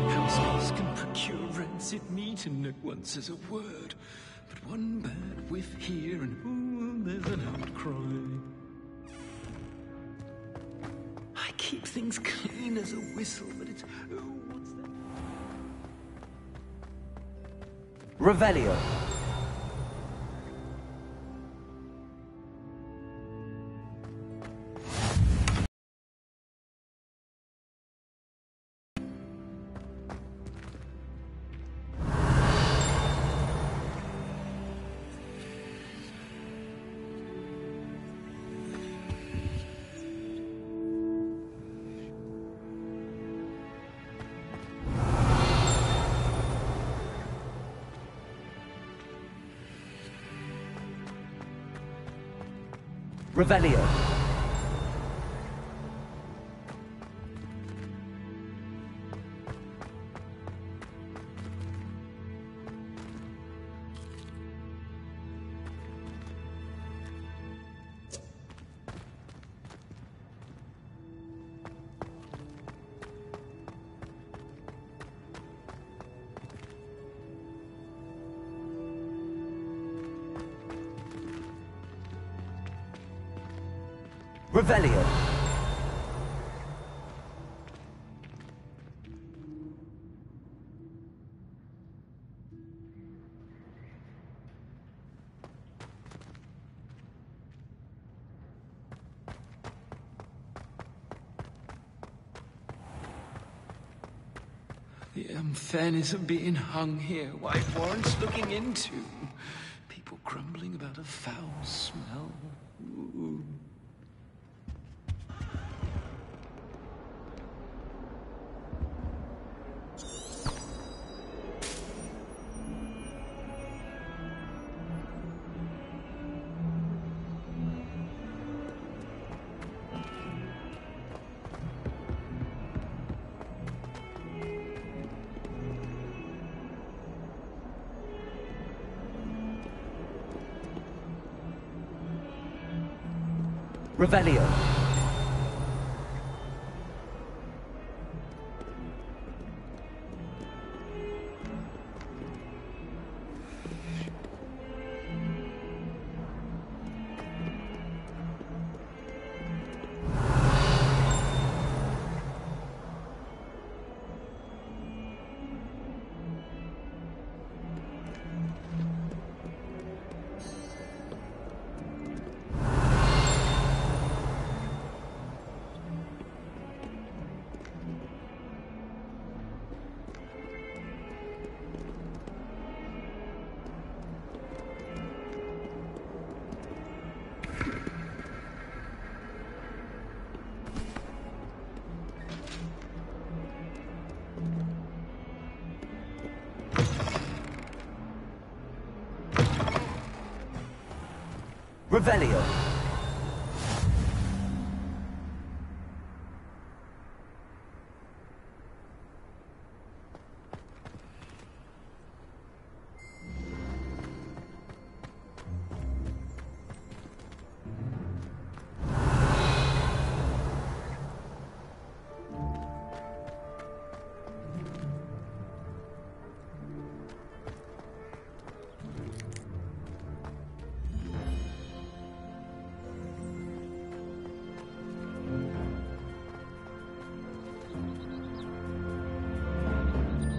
Households can procure rancid meat and at once as a word. But one bad whiff here and oh, there's an outcry. I keep things clean as a whistle, but it's... Oh, what's that? Revelio. Revelio. Revelio. The unfairness of being hung here. Why, warrants looking into. People grumbling about a foul smell. Ooh. Revelio. Revelio.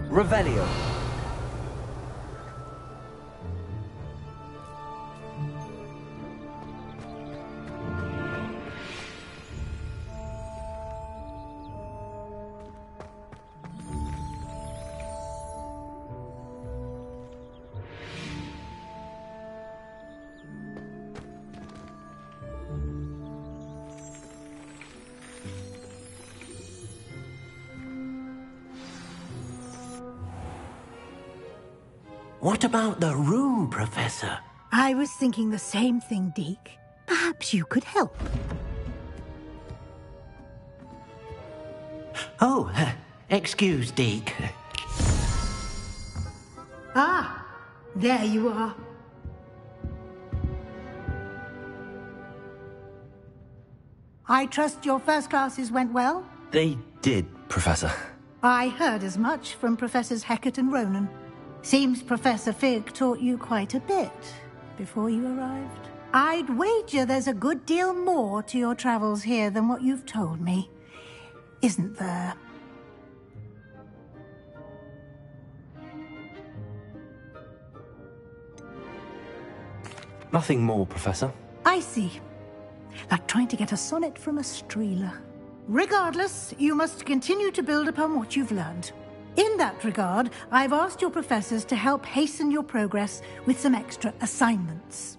Revelio. What about the room, Professor? I was thinking the same thing, Deke. Perhaps you could help. Oh, excuse, Deke. Ah, there you are. I trust your first classes went well? They did, Professor. I heard as much from Professors Hecat and Ronan. Seems Professor Fig taught you quite a bit before you arrived. I'd wager there's a good deal more to your travels here than what you've told me. Isn't there? Nothing more, Professor. I see. Like trying to get a sonnet from a streeler. Regardless, you must continue to build upon what you've learned. In that regard, I've asked your professors to help hasten your progress with some extra assignments.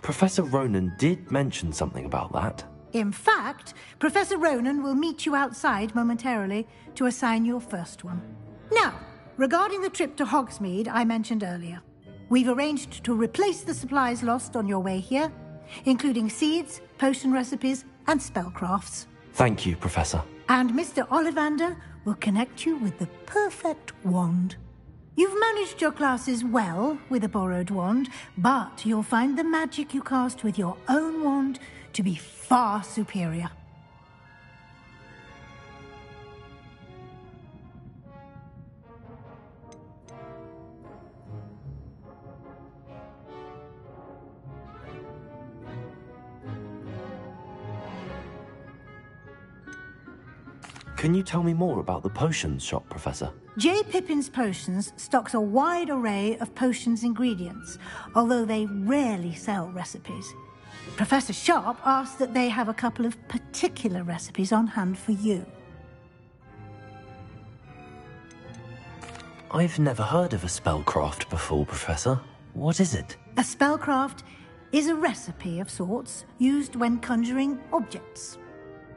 Professor Ronan did mention something about that. In fact, Professor Ronan will meet you outside momentarily to assign your first one. Now, regarding the trip to Hogsmeade I mentioned earlier, we've arranged to replace the supplies lost on your way here, including seeds, potion recipes, and spellcrafts. Thank you, Professor. And Mr. Ollivander will connect you with the perfect wand. You've managed your classes well with a borrowed wand, but you'll find the magic you cast with your own wand to be far superior. Can you tell me more about the potions shop, Professor? J. Pippin's Potions stocks a wide array of potions ingredients, although they rarely sell recipes. Professor Sharp asked that they have a couple of particular recipes on hand for you. I've never heard of a spellcraft before, Professor. What is it? A spellcraft is a recipe of sorts used when conjuring objects.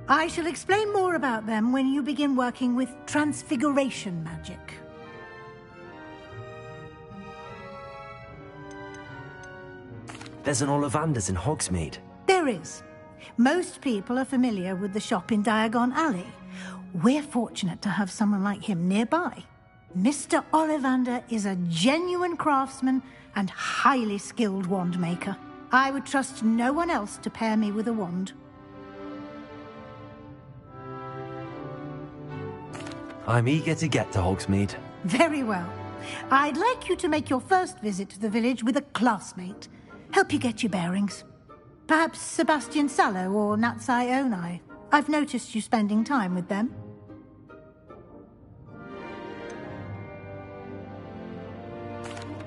I shall explain more about them when you begin working with transfiguration magic. There's an Ollivander's in Hogsmeade. There is. Most people are familiar with the shop in Diagon Alley. We're fortunate to have someone like him nearby. Mr. Ollivander is a genuine craftsman and highly skilled wand maker. I would trust no one else to pair me with a wand. I'm eager to get to Hogsmeade. Very well. I'd like you to make your first visit to the village with a classmate. Help you get your bearings. Perhaps Sebastian Sallow or Natsai Onai. I've noticed you spending time with them.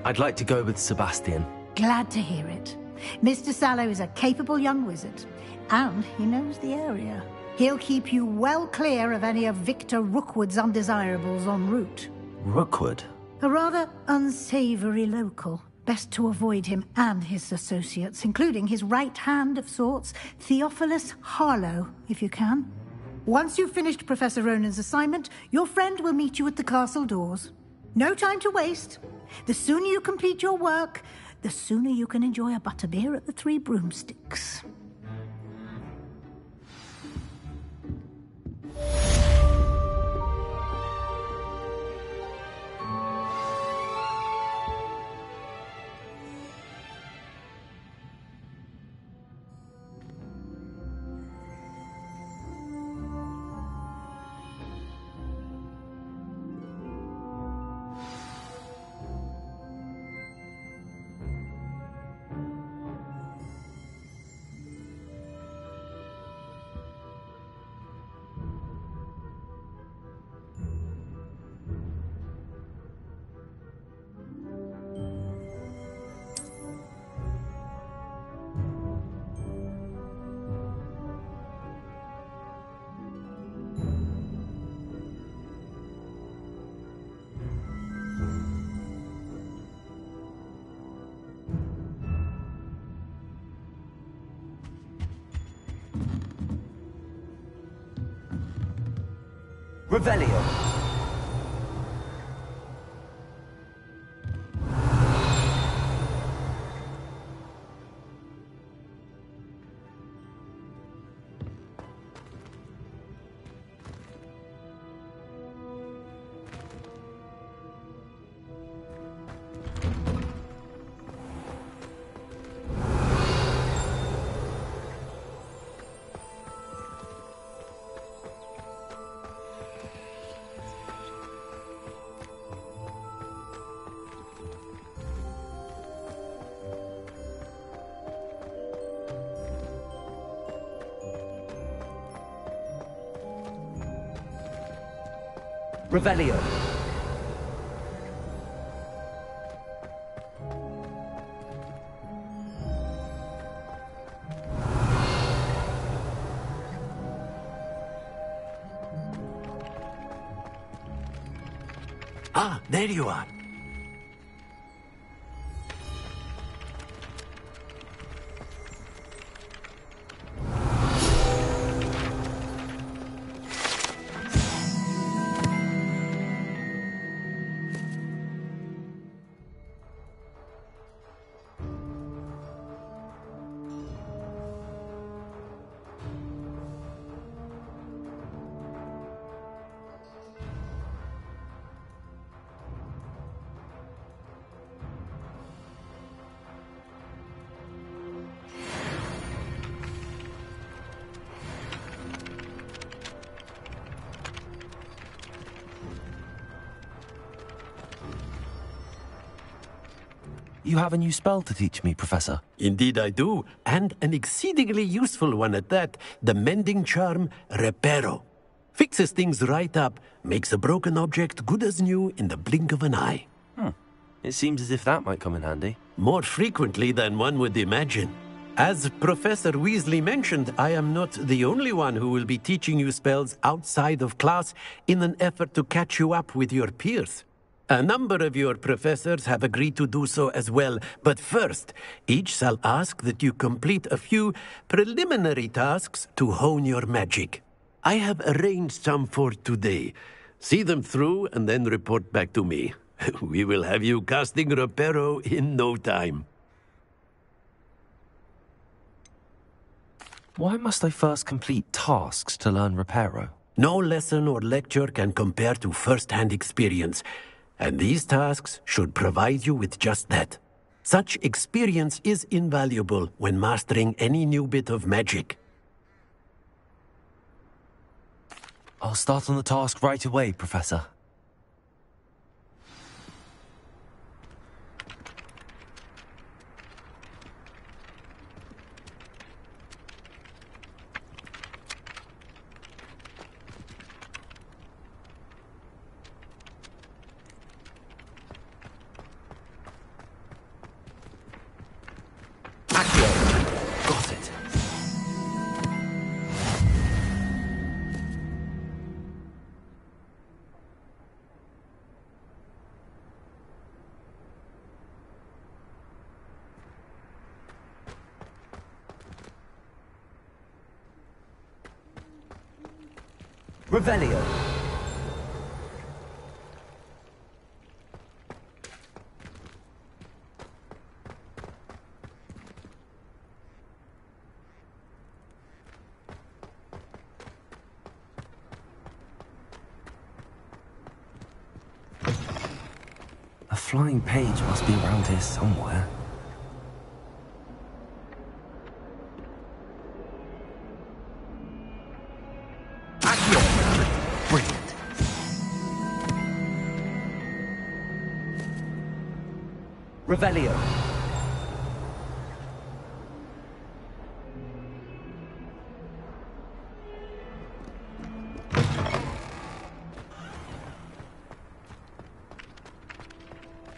I'd like to go with Sebastian. Glad to hear it. Mr. Sallow is a capable young wizard, and he knows the area. He'll keep you well clear of any of Victor Rookwood's undesirables en route. Rookwood? A rather unsavory local. Best to avoid him and his associates, including his right hand of sorts, Theophilus Harlow, if you can. Once you've finished Professor Ronan's assignment, your friend will meet you at the castle doors. No time to waste. The sooner you complete your work, the sooner you can enjoy a butterbeer at the Three Broomsticks. Revelio. Revelio. Ah, there you are. You have a new spell to teach me, Professor. Indeed I do, and an exceedingly useful one at that, the mending charm Reparo. Fixes things right up, makes a broken object good as new in the blink of an eye. It seems as if that might come in handy. More frequently than one would imagine. As Professor Weasley mentioned, I am not the only one who will be teaching you spells outside of class in an effort to catch you up with your peers. A number of your professors have agreed to do so as well, but first, each shall ask that you complete a few preliminary tasks to hone your magic. I have arranged some for today. See them through and then report back to me. We will have you casting Reparo in no time. Why must I first complete tasks to learn Reparo? No lesson or lecture can compare to first-hand experience, and these tasks should provide you with just that. Such experience is invaluable when mastering any new bit of magic. I'll start on the task right away, Professor. Got it. Revelio. A flying page must be around here somewhere. Brilliant. Revelio.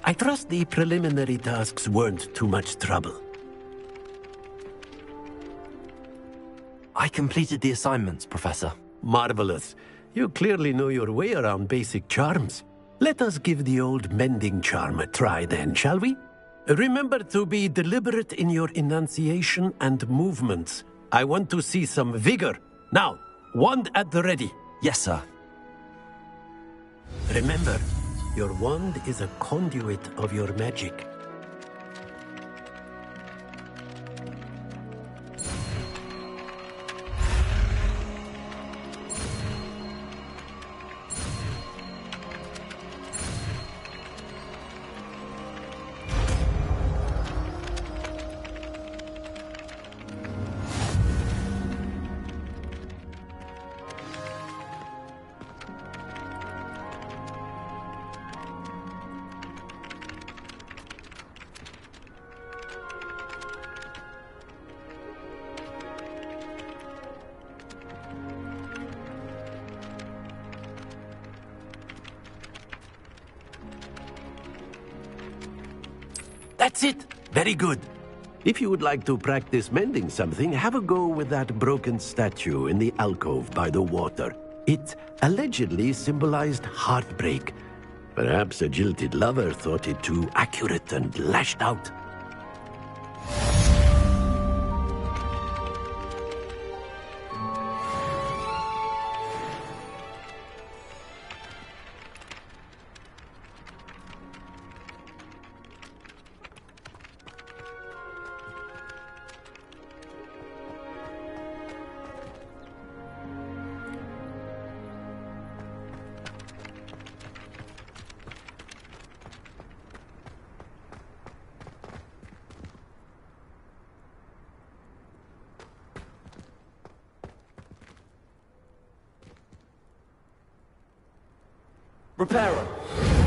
I trust the preliminary tasks weren't too much trouble. I completed the assignments, Professor. Marvelous. You clearly know your way around basic charms. Let us give the old mending charm a try then, shall we? Remember to be deliberate in your enunciation and movements. I want to see some vigor. Now, wand at the ready. Yes, sir. Remember, your wand is a conduit of your magic. That's it! Very good. If you would like to practice mending something, have a go with that broken statue in the alcove by the water. It allegedly symbolized heartbreak. Perhaps a jilted lover thought it too accurate and lashed out. Reparo.